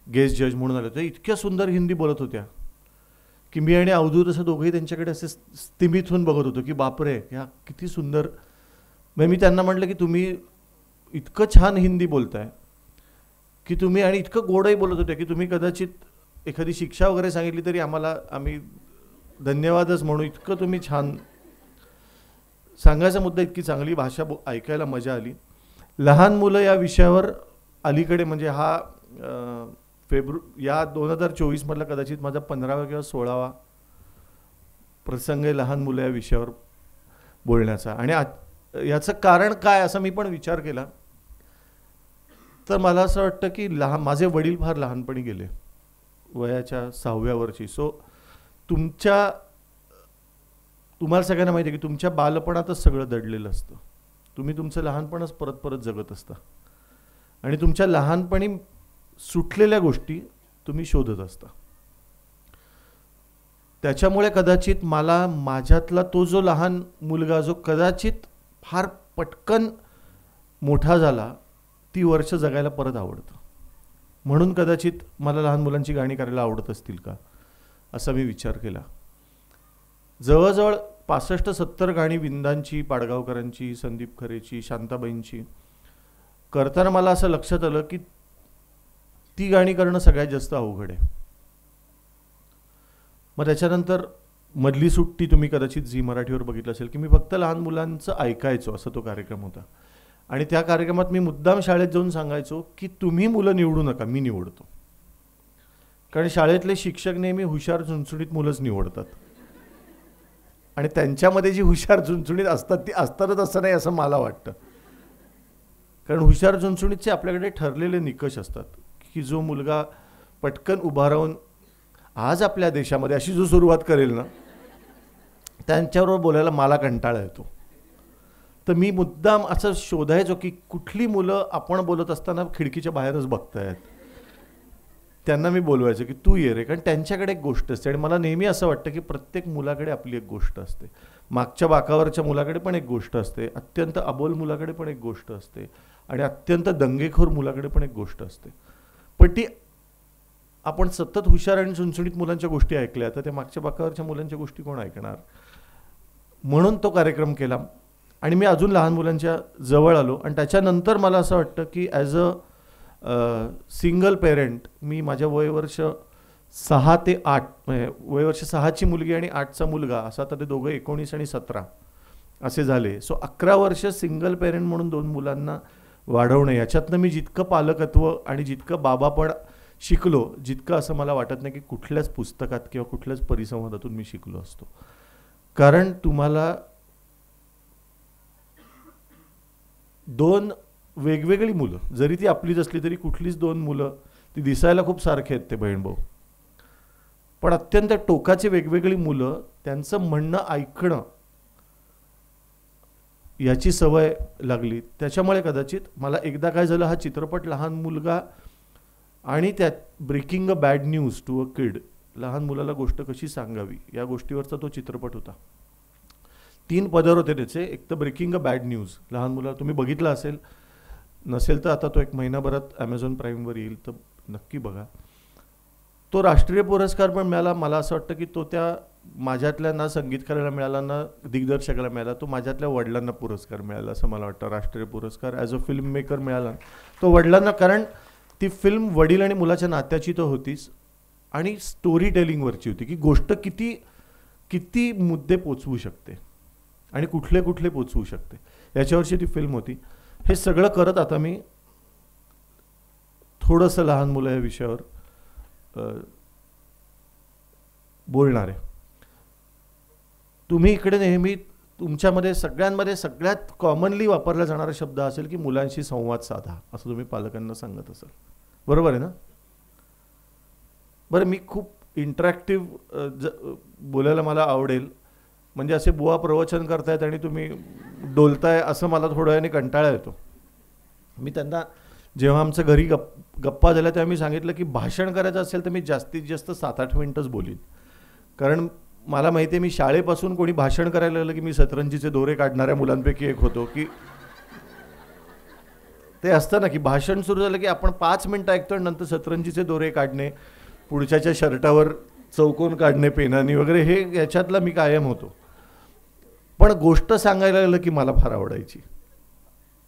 गेस्ट जज म्हणून आल्या होत्या. इतक्या सुंदर हिंदी बोलत होत्या की मी आणि अवधूत असं दोघंही त्यांच्याकडे असे स्तिमित होऊन बघत होतो की बापरे ह्या किती सुंदर. मग मी त्यांना म्हटलं की तुम्ही इतकं छान हिंदी बोलताय की तुम्ही, आणि इतकं गोडही बोलत होते की तुम्ही कदाचित एखादी शिक्षा वगैरे सांगितली तरी आम्ही धन्यवादच म्हणू, इतकं तुम्ही छान. सांगायचा मुद्दा, इतकी चांगली भाषा ऐकायला मजा आली. लहान मुलं या विषयावर अलीकडे म्हणजे हा या 2024 मधला कदाचित माझा 15वा किंवा 16वा प्रसंग आहे लहान मुलं या विषयावर बोलण्याचा. आणि याचं कारण काय असं मी पण विचार केला तर मला असं वाटतं की माझे वडील फार लहानपणी गेले, वयाच्या 6व्या वर्षी. सो तुम्हाला सगळ्यांना माहिती आहे की तुमच्या बालपणातच सगळं दडलेलं असतं. तुम्ही तुमचं लहानपणच परत परत जगत असता आणि तुमच्या लहानपणी सुटलेल्या गोष्टी तुम्ही शोधत असता. त्याच्यामुळे कदाचित मला माझ्यातला तो जो लहान मुलगा जो कदाचित फार पटकन मोठा झाला, ती वर्ष जगायला परत आवडतं. म्हणून कदाचित मला लहान मुलांची गाणी करायला आवडत असतील का असा मी विचार केला. जवळजवळ 65-70 गाणी विंदांची, पाडगावकरांची, संदीप खरेची, शांताबाईंची करताना मला असं लक्षात आलं की ती गाणी करणं सगळ्यात जास्त अवघड आहे. मग त्याच्यानंतर मधली सुट्टी तुम्ही कदाचित झी मराठीवर बघितलं असेल की मी फक्त लहान मुलांचं ऐकायचो, असं तो कार्यक्रम होता. आणि त्या कार्यक्रमात मी मुद्दाम शाळेत जाऊन सांगायचो की तुम्ही मुलं निवडू नका, मी निवडतो. कारण शाळेतले शिक्षक नेहमी हुशार चुणचुणीत मुलंच निवडतात. आणि त्यांच्यामध्ये जी हुशार चुणचुणीत असतात ती असतातच असं नाही असं मला वाटतं. कारण हुशार चुणचुणीतचे आपल्याकडे ठरलेले निकष असतात की जो मुलगा पटकन उभा राहून आज आपल्या देशामध्ये अशी जो सुरुवात करेल ना, त्यांच्याबरोबर बोलायला मला कंटाळा येतो. तर मी मुद्दाम असं शोधायचो की कुठली मुलं आपण बोलत असताना खिडकीच्या बाहेरच बघतायत, त्यांना मी बोलवायचं की तू ये रे. कारण त्यांच्याकडे एक गोष्ट असते आणि मला नेहमी असं वाटतं की प्रत्येक मुलाकडे आपली एक गोष्ट असते. मागच्या बाकावरच्या मुलाकडे पण एक गोष्ट असते, अत्यंत अबोल मुलाकडे पण एक गोष्ट असते आणि अत्यंत दंगेखोर मुलाकडे पण एक गोष्ट असते. पण ती आपण सतत हुशार आणि चुणचुणीत मुलांच्या गोष्टी ऐकल्या तर त्या मागच्या बाकावरच्या मुलांच्या गोष्टी कोण ऐकणार. म्हणून तो कार्यक्रम केला आणि मी अजून लहान मुलांच्या जवळ आलो. आणि त्याच्यानंतर मला असं वाटतं की ॲज अ सिंगल पेरेंट मी माझ्या वयवर्ष 6 ते 8 म्हणजे वयवर्ष 6ची मुलगी आणि 8चा मुलगा असं आता ते दोघं 19 आणि 17 असे झाले. सो 11 वर्ष सिंगल पेरेंट म्हणून 2 मुलांना वाढवणं, याच्यातनं मी जितकं पालकत्व आणि जितकं बाबापण शिकलो जितकं असं मला वाटत नाही की कुठल्याच पुस्तकात किंवा कुठल्याच परिसंवादातून मी शिकलो असतो. कारण तुम्हाला 2 वेगवेगळी मुलं जरी ती आपलीच असली तरी कुठलीच 2 मुलं ती दिसायला खूप सारखे आहेत ते बहीण भाऊ, पण अत्यंत टोकाची वेगवेगळी मुलं त्यांचं म्हणणं ऐकणं याची सवय लागली. त्याच्यामुळे कदाचित मला एकदा काय झालं, हा चित्रपट लहान मुलगा आणि त्यात breaking a bad news to a kid, लहान मुलाला गोष्ट कशी सांगावी या गोष्टीवरचा तो चित्रपट होता. 3 पदर होते त्याचे. एक तर ब्रेकिंग अ बॅड न्यूज, लहान मुलाला तुम्ही बघितलं असेल, नसेल तर आता तो 1 महिनाभरात ॲमेझॉन प्राईमवर येईल तर नक्की बघा. तो राष्ट्रीय पुरस्कार पण मिळाला. मला असं वाटतं की तो त्या माझ्यातल्या ना संगीतकाराला मिळाला ना दिग्दर्शकाला मिळाला, तो माझ्यातल्या वडिलांना पुरस्कार मिळाला असं मला वाटतं. राष्ट्रीय पुरस्कार ॲज अ फिल्म मेकर मिळाला तो वडिलांना, कारण ती फिल्म वडील आणि मुलाच्या नात्याची तर होतीच आणि स्टोरी टेलिंगवरची होती की गोष्ट किती किती मुद्दे पोचवू शकते आणि कुठले कुठले पोचवू शकते याच्यावरची ती फिल्म होती. हे सगळं करत आता मी थोडंसं लहान मुलं या विषयावर बोलणार आहे. तुम्ही इकडे नेहमी तुमच्यामध्ये सगळ्यांमध्ये सगळ्यात कॉमनली वापरला जाणारा शब्द असेल की मुलांशी संवाद साधा, असं तुम्ही पालकांना सांगत असाल, बरोबर आहे ना? बरं, मी खूप इंटरॅक्टिव्ह बोलायला मला आवडेल. म्हणजे असे बुवा प्रवचन करतायत आणि तुम्ही डोलताय असं मला थोड्या वेळाने कंटाळा येतो. मी त्यांना जेव्हा आमच्या घरी गप्पा झाल्या तेव्हा मी सांगितलं की भाषण करायचं असेल तर मी जास्तीत जास्त 7-8 मिनिटच बोलीन. कारण मला माहिती आहे मी शाळेपासून कोणी भाषण करायला लागलं की मी सतरंजीचे दोरे काढणाऱ्या मुलांपैकी एक होतो. की ते असतं ना की भाषण सुरू झालं की आपण 5 मिनिटं ऐकतो आणि नंतर सतरंजीचे दोरे काढणे, पुढच्याच्या शर्टावर चौकोन काढणे पेनानी वगैरे, हे याच्यातला मी कायम होतो. पण गोष्ट सांगायला लागलं की मला फार आवडायची.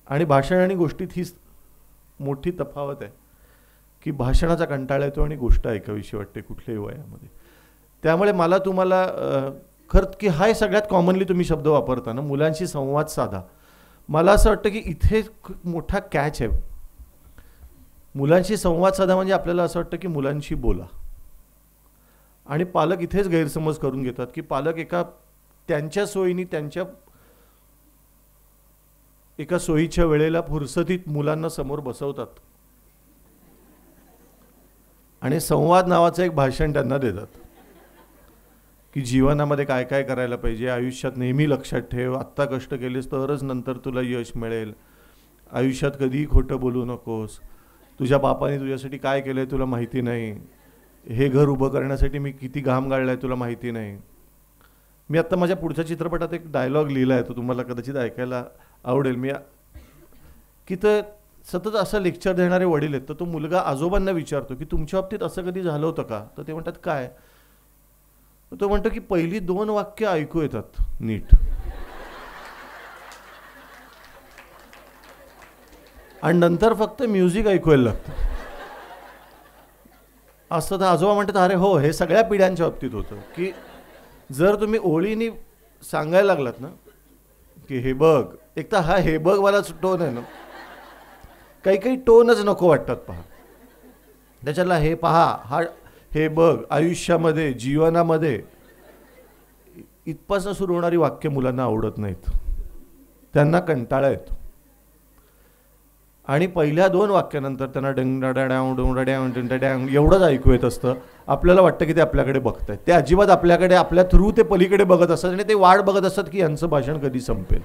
आणि भाषण आणि गोष्टीत ही मोठी तफावत आहे की भाषणाचा कंटाळा येतो आणि गोष्ट ऐकावीशी वाटते कुठल्याही वयामध्ये. त्यामुळे मला तुम्हाला खरं की हा सगळ्यात कॉमनली तुम्ही शब्द वापरता ना, मुलांशी संवाद साधा. मला असं वाटतं की इथे खूप मोठा कॅच आहे. मुलांशी संवाद साधा म्हणजे आपल्याला असं वाटतं की मुलांशी बोला, आणि पालक इथेच गैरसमज करून घेतात की पालक त्यांच्या सोयीनी त्यांच्या एका सोयीच्या वेळेला फुरसतीत मुलांना समोर बसवतात आणि संवाद नावाचं एक भाषण त्यांना देतात की जीवनामध्ये काय काय करायला पाहिजे, आयुष्यात नेहमी लक्षात ठेव, आत्ता कष्ट केलेस तरच नंतर तुला यश मिळेल, आयुष्यात कधीही खोटं बोलू नकोस, तुझ्या बापाने तुझ्यासाठी काय केलंय तुला माहिती नाही, हे घर उभं करण्यासाठी मी किती घाम गाळलाय तुला माहिती नाही. मी आत्ता माझ्या पुढच्या चित्रपटात एक डायलॉग लिहिला आहे, तो तुम्हाला कदाचित ऐकायला आवडेल. मी की तर सतत असं लेक्चर देणारे वडील आहेत, तर तो मुलगा आजोबांना विचारतो की तुमच्या बाबतीत असं कधी झालं होतं का? तर ते म्हणतात काय? तो म्हणतो की पहिली 2 वाक्य ऐकू येतात नीट आणि नंतर फक्त म्युझिक ऐकवायला लागतं. असं तर आजोबा म्हणतात अरे हो, हे सगळ्या पिढ्यांच्या बाबतीत होतं की जर तुम्ही ओळीने सांगायला लागलात ना की हे बघ, एक तर हा हे बघ वाला टोन आहे ना, काही काही टोनच नको वाटतात पहा. त्याच्यातला हे पहा, हा हे बघ, आयुष्यामध्ये जीवनामध्ये इथपासून सुरू होणारी वाक्य मुलांना आवडत नाहीत, त्यांना कंटाळा येतो. आणि पहिल्या 2 वाक्यानंतर त्यांना डंग एवढंच ऐकू येत असतं. आपल्याला वाटतं की ते आपल्याकडे बघत आहेत. ते अजिबात आपल्याकडे, आपल्या थ्रू ते पलीकडे बघत असतात आणि ते वाट बघत असतात की यांचं भाषण कधी संपेल.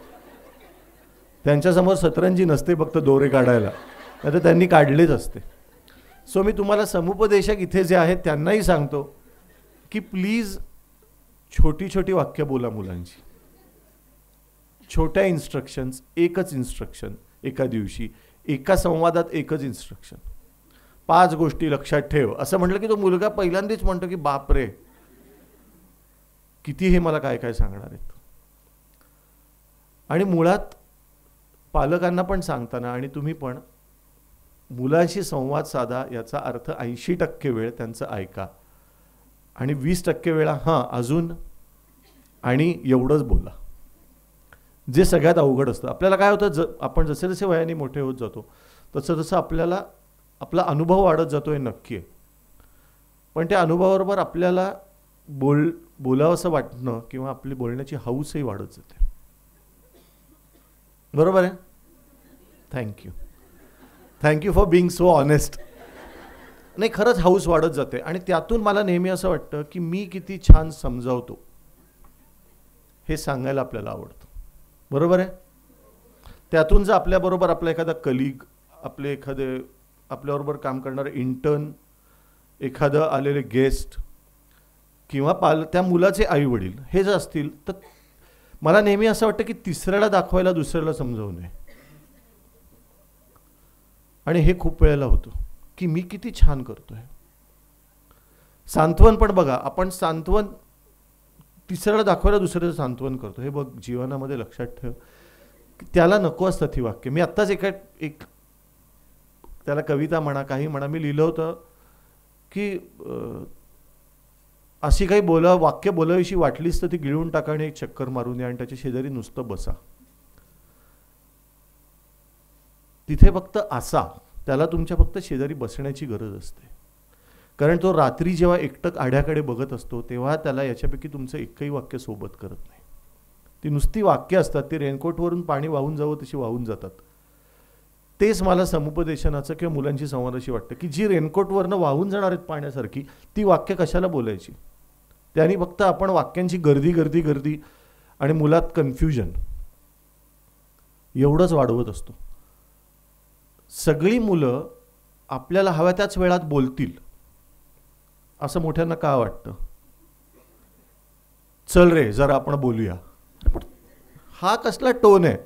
त्यांच्यासमोर सतरंजी नसते फक्त दोरे काढायला, नाही तर त्यांनी काढलेच असते. सो मी तुम्हाला समुपदेशक इथे जे आहेत त्यांनाही सांगतो की प्लीज छोटी छोटी वाक्य बोला मुलांची. छोट्या इन्स्ट्रक्शन्स, एकच इन्स्ट्रक्शन एका दिवशी, एका संवादात एकच इन्स्ट्रक्शन, 5 गोष्टी लक्षात ठेव असं म्हटलं की तो मुलगा पहिल्यांदाच म्हणतो की बापरे किती हे मला काय काय सांगणार आहेत. आणि मुळात पालकांना पण सांगताना आणि तुम्ही पण मुलाशी संवाद साधा, याचा अर्थ 80% वेळ त्यांचं ऐका आणि 20% वेळा हां अजून आणि एवढंच बोला, जे सगळ्यात अवघड असतं. आपल्याला काय होतं, आपण जसे जसे वयाने मोठे होत जातो तसं तसं आपल्याला आपला अनुभव वाढत जातो, हे नक्की आहे. पण त्या अनुभवाबरोबर आपल्याला बोलावंसं वाटणं किंवा आपली बोलण्याची हौसही वाढत जाते. बरोबर आहे? Thank you for being so honest. नाही, खरंच हौस वाढत जाते आणि त्यातून मला नेहमी असं वाटतं की मी किती छान समजावतो हे सांगायला आपल्याला आवडतं. बरोबर आहे? त्यातून जर आपल्याबरोबर आपला एखादा कलीग, आपले एखादे आपल्याबरोबर काम करणारे इंटर्न, एखादं आलेले गेस्ट किंवा त्या मुलाचे आई वडील हे जर असतील तर मला नेहमी असं वाटतं की तिसऱ्याला दाखवायला दुसऱ्याला समजावू नये. आणि हे खूप वेळेला होतं की मी किती छान करतोय. सांत्वन पण बघा, आपण सांत्वन तिसऱ्याला दाखवायला दुसऱ्याचं सांत्वन करतो. हे बघ जीवनामध्ये लक्षात ठेव, त्याला नको असतात ही वाक्य. मी आत्ताच एक त्याला कविता म्हणा काही म्हणा मी लिहिलं होतं की अशी काही वाक्य बोलावीशी वाटलीच तर ती गिळून टाका आणि एक चक्कर मारून या आणि त्याच्या शेजारी नुसतं बसा. तिथे फक्त असा, त्याला तुमच्या फक्त शेजारी बसण्याची गरज असते. कारण तो रात्री जेव्हा एकटक आड्याकडे बघत असतो तेव्हा त्याला याच्यापैकी तुमचं एकही वाक्य सोबत करत नाही. ती नुसती वाक्य असतात, ती रेनकोटवरून पाणी वाहून जावं तशी वाहून जातात. तेच मला समुपदेशनाचं किंवा मुलांची संवादाशी वाटतं की जी रेनकोटवरनं वाहून जाणार आहेत पाण्यासारखी ती वाक्य कशाला बोलायची. त्यांनी फक्त आपण वाक्यांची गर्दी आणि मुलात कन्फ्युजन एवढंच वाढवत असतो. सगळी मुलं आपल्याला हव्या त्याच वेळात बोलतील असं मोठ्यांना का वाटतं. चल रे जरा आपण बोलूया, हा कसला टोन आहे.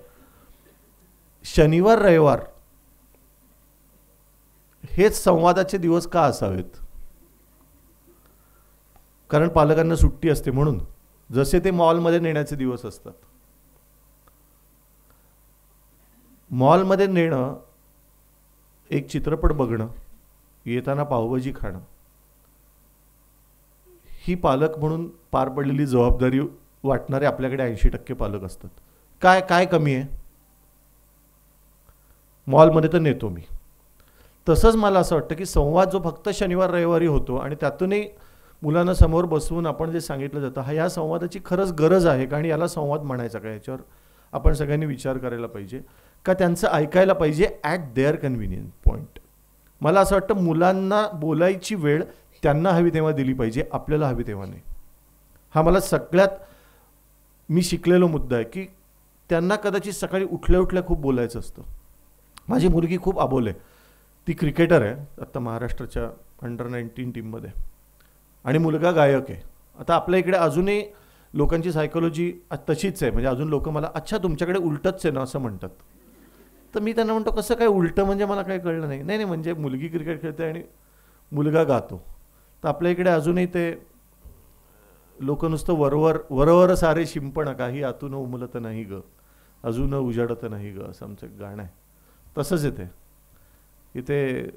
शनिवार रविवार हेच संवादाचे दिवस का असावेत. कारण पालकांना सुट्टी असते म्हणून. जसे ते मॉलमध्ये नेण्याचे दिवस असतात. मॉलमध्ये नेणं, एक चित्रपट बघणं, येताना पावभाजी खाणं, ही पालक म्हणून पार पडलेली जबाबदारी वाटणारे आपल्याकडे 80% पालक असतात. काय कमी आहे. मॉलमध्ये तर नेतो मी. तसंच मला असं वाटतं की संवाद जो फक्त शनिवार रविवारी होतो आणि त्यातूनही मुलांना समोर बसवून आपण जे सांगितलं जातं, ह्या संवादाची खरंच गरज आहे. कारण याला संवाद म्हणायचा का, याच्यावर आपण सगळ्यांनी विचार करायला पाहिजे का त्यांचं ऐकायला पाहिजे ॲट देअर कन्व्हिनियंट पॉईंट. मला असं वाटतं मुलांना बोलायची वेळ त्यांना हवी तेव्हा दिली पाहिजे, आपल्याला हवी तेव्हा नाही. हा मला सगळ्यात मी शिकलेलो मुद्दा आहे की त्यांना कदाचित सकाळी उठल्या खूप बोलायचं असतं. माझी मुलगी खूप अबोल आहे. ती क्रिकेटर आहे आत्ता महाराष्ट्राच्या अंडर-19 टीममध्ये आणि मुलगा गायक आहे. आता आपल्या इकडे अजूनही लोकांची सायकोलॉजी तशीच आहे. म्हणजे अजून लोक मला अच्छा तुमच्याकडे उलटच आहे ना असं म्हणतात. तर मी त्यांना म्हणतो कसं काय उलटं, म्हणजे मला काही कळलं नाही. नाही म्हणजे मुलगी क्रिकेट खेळते आणि मुलगा गातो. तर आपल्या इकडे अजूनही ते लोक नुसतं वरवर सारे शिंपण काही आतून उमलत नाही ग, अजून उजाडत नाही ग, असं आमचं गाणं आहे. तसंच येते इथे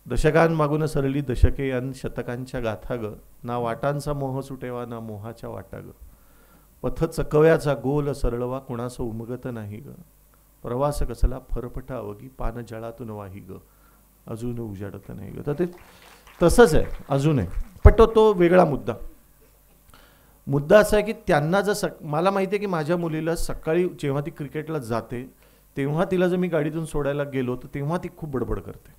दशकांमागून सरली दशके अन शतकांच्या गाथा ग, ना वाटांचा मोह सुटेवा ना मोहाच्या वाटा ग. पथ चकव्याचा गोल सरळवा कुणास उमगत नाही ग, प्रवास कसला फरफटा अवगी पान जळातून वाही ग, अजून उजाडत नाही ग. तर ते तसंच आहे अजूनही, पण तो वेगळा मुद्दा असा आहे की त्यांना जर मला माहिती आहे की माझ्या मुलीला सकाळी जेव्हा ती क्रिकेटला जाते तेव्हा तिला जर मी गाडीतून सोडायला गेलो तर तेव्हा ती खूप बडबड करते.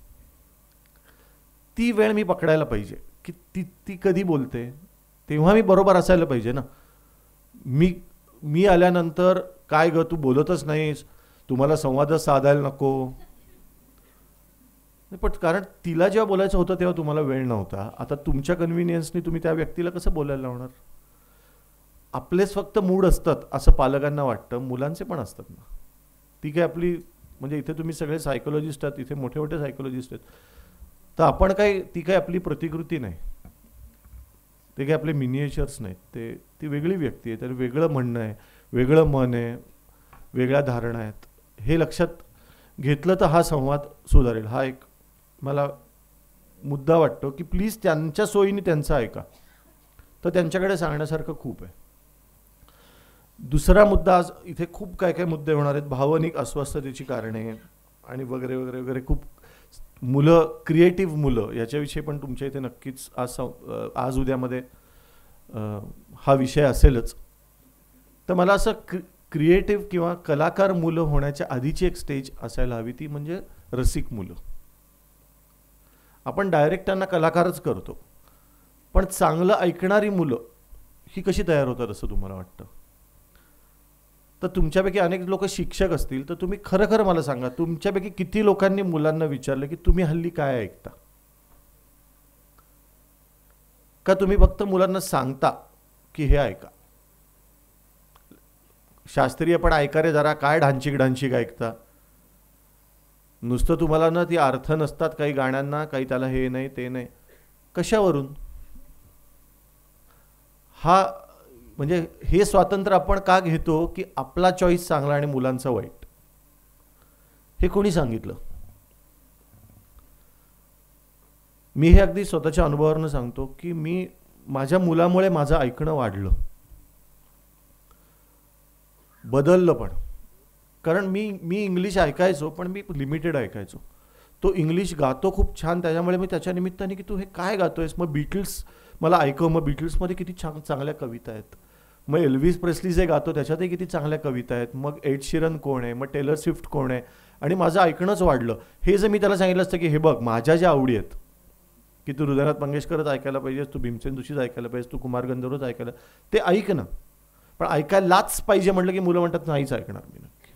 ती वेळ मी पकडायला पाहिजे की ती कधी बोलते, तेव्हा मी बरोबर असायला पाहिजे ना. मी आल्यानंतर काय ग तू बोलतच नाहीस, तुम्हाला संवाद साधायला नको. पण कारण तिला जेव्हा बोलायचं होतं तेव्हा तुम्हाला वेळ नव्हता. आता तुमच्या कन्व्हिनियन्सनी तुम्ही त्या व्यक्तीला कसं बोलायला लावणार. आपलेच फक्त मूड असतात असं पालकांना वाटतं, मुलांचे पण असतात ना. ती काय आपली म्हणजे इथे तुम्ही सगळे सायकोलॉजिस्ट आहात, इथे मोठे मोठे सायकोलॉजिस्ट आहेत, तर आपण काय ती काय आपली प्रतिकृती नाही, ते काय आपले मिनिएचर्स नाहीत. ती वेगळी व्यक्ती आहे, तर वेगळं म्हणणं आहे, वेगळं मन आहे, वेगळ्या धारणा आहेत. हे लक्षात घेतलं तर हा संवाद सुधारेल. हा एक मला मुद्दा वाटतो की प्लीज त्यांच्या सोयीने त्यांचं ऐका, तर त्यांच्याकडे सांगण्यासारखं खूप आहे. दुसरा मुद्दा, आज इथे खूप काय काय मुद्दे होणार आहेत, भावनिक अस्वस्थतेची कारणे आणि वगैरे वगैरे वगैरे. खूप मुलं, क्रिएटिव्ह मुलं, याच्याविषयी पण तुमच्या इथे नक्कीच आज उद्यामध्ये हा विषय असेलच. तर मला असं क्रिएटिव्ह किंवा कलाकार मुलं होण्याच्या आधीची एक स्टेज असायला हवी, ती म्हणजे रसिक मुलं. आपण डायरेक्ट त्यांना कलाकारच करतो, पण चांगलं ऐकणारी मुलं ही कशी तयार होतात असं तुम्हाला वाटतं? तर तुमच्यापैकी अनेक लोक शिक्षक असतील, तर तुम्ही खरं खरं मला सांगा, तुमच्यापैकी किती लोकांनी मुलांना विचारलं की तुम्ही हल्ली काय ऐकता? का तुम्ही फक्त मुलांना सांगता की हे ऐका, शास्त्रीय पण ऐका रे जरा, काय ढांचिक ऐकता? नुसतं तुम्हाला ना ती अर्थ नसतात काही गाण्यांना, काही त्याला हे नाही ते नाही, कशावरून? हा म्हणजे हे स्वातंत्र्य आपण का घेतो की आपला चॉईस चांगला आणि मुलांचा वाईट? हे कोणी सांगितलं? मी हे अगदी स्वतःच्या अनुभवावरून सांगतो की माझ्या मुलामुळे माझं ऐकणं वाढलं, बदललं पण. कारण मी इंग्लिश ऐकायचो, पण मी लिमिटेड ऐकायचो. तो इंग्लिश गातो खूप छान, त्याच्यामुळे मी त्याच्या निमित्ताने की तू हे काय गातोयस, मग बीटल्स मला ऐकव, मग बीटल्समध्ये किती छान चांगल्या कविता आहेत, मग एल्विस प्रेस्ली जे गातो त्याच्यातही किती चांगल्या कविता आहेत, मग एड शिरन कोण आहे, मग टेलर स्विफ्ट कोण आहे, आणि माझं ऐकणंच वाढलं. हे जर मी त्याला सांगितलं असतं की हे बघ माझ्या ज्या आवडी आहेत की तू हृदयनाथ मंगेशकरच ऐकायला पाहिजेस, तू भीमसेन जोशीच ऐकायला पाहिजेस, तू कुमार गंधर्वच ऐकायला, ते ऐक ना, पण ऐकायलाच पाहिजे म्हटलं की मुलं म्हणतात नाहीच ऐकणार मी. नक्की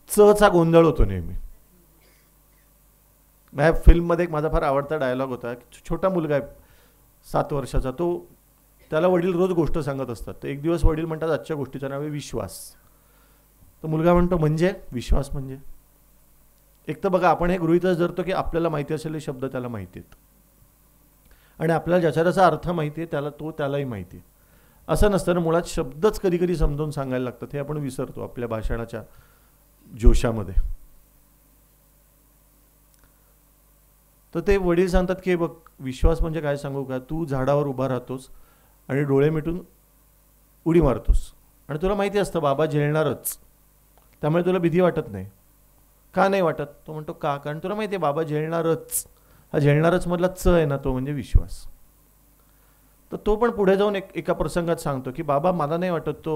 चचा गोंधळ होतो नेहमी. माझ्या फिल्ममध्ये एक माझा फार आवडता डायलॉग होता, छोटा मुलगा आहे 7 वर्षाचा, तो त्याला वडील रोज गोष्ट सांगत असतात. तर एक दिवस वडील म्हणतात आजच्या गोष्टीचं नाव आहे विश्वास. तर मुलगा म्हणतो म्हणजे विश्वास म्हणजे? एक तर बघा, आपण हे गृहीतच धरतो की आपल्याला माहिती असलेले शब्द त्याला माहिती आहेत, आणि आपल्याला ज्याचा त्याचा अर्थ माहिती आहे त्यालाही माहिती आहे. असं नसतं ना, मुळात शब्दच कधी कधी समजावून सांगायला लागतात, हे आपण विसरतो आपल्या भाषणाच्या जोशामध्ये. तर ते वडील सांगतात की बघ विश्वास म्हणजे काय सांगू का, तू झाडावर उभा राहतोस आणि डोळे मिटून उडी मारतोस, आणि तुला माहिती असतं बाबा झेलणारच, त्यामुळे तुला भीती वाटत नाही. का नाही वाटत? तो म्हणतो का, कारण तुला माहिती आहे बाबा झेलणारच. हा झेलणारच मधला च आहे ना, तो म्हणजे विश्वास. तर तो पण पुढे जाऊन एका प्रसंगात सांगतो की बाबा मला नाही वाटत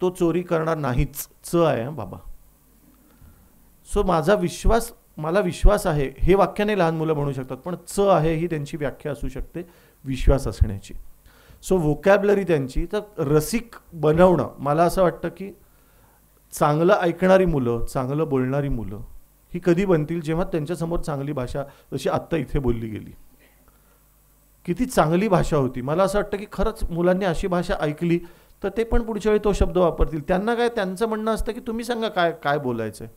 तो चोरी करणार नाहीच, च आहे बाबा. सो मला विश्वास आहे हे वाक्य नाही लहान मुलं म्हणू शकतात, पण च आहे ही त्यांची व्याख्या असू शकते विश्वास असण्याची. सो व्होकॅबलरी त्यांची. तर रसिक बनवणं, मला असं वाटतं की चांगलं ऐकणारी मुलं, चांगलं बोलणारी मुलं ही कधी बनतील, जेव्हा त्यांच्यासमोर चांगली भाषा, जशी आत्ता इथे बोलली गेली, किती चांगली भाषा होती. मला असं वाटतं की खरंच मुलांनी अशी भाषा ऐकली तर ते पण पुढच्या वेळी तो शब्द वापरतील. त्यांना काय, त्यांचं म्हणणं असतं की तुम्ही सांगा काय काय बोलायचं आहे.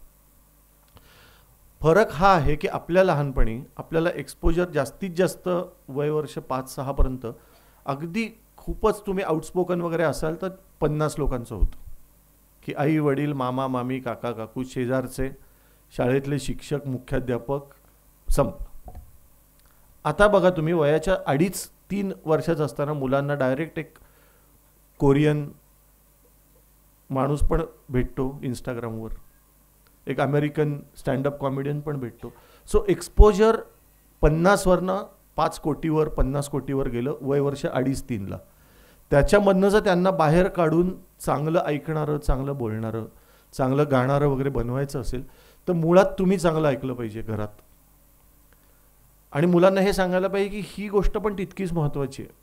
फरक हा आहे की आपल्या लहानपणी आपल्याला एक्सपोजर जास्तीत जास्त वय वर्ष 5-6 पर्यंत, अगदी खूपच तुम्ही आउटस्पोकन वगैरे असाल तर 50 लोकांचं होतं, की आई वडील, मामा मामी, काका काकू, शेजारचे, शाळेतले शिक्षक, मुख्याध्यापक, आता बघा तुम्ही वयाच्या 2.5-3 वर्षाचं असताना मुलांना डायरेक्ट एक कोरियन माणूस पण भेटतो इंस्टाग्रामवर, एक अमेरिकन स्टँडअप कॉमेडियन पण भेटतो. सो एक्सपोजर 50वरनं 5 कोटीवर 50 कोटीवर गेलं वय वर्ष 2.5-3ला. त्याच्यामधनं जर त्यांना बाहेर काढून चांगलं ऐकणारं, चांगलं बोलणारं, चांगलं गाणारं वगैरे बनवायचं असेल तर मुळात तुम्ही चांगलं ऐकलं पाहिजे घरात. आणि मुलांना हे सांगायला पाहिजे की ही गोष्ट पण तितकीच महत्त्वाची आहे.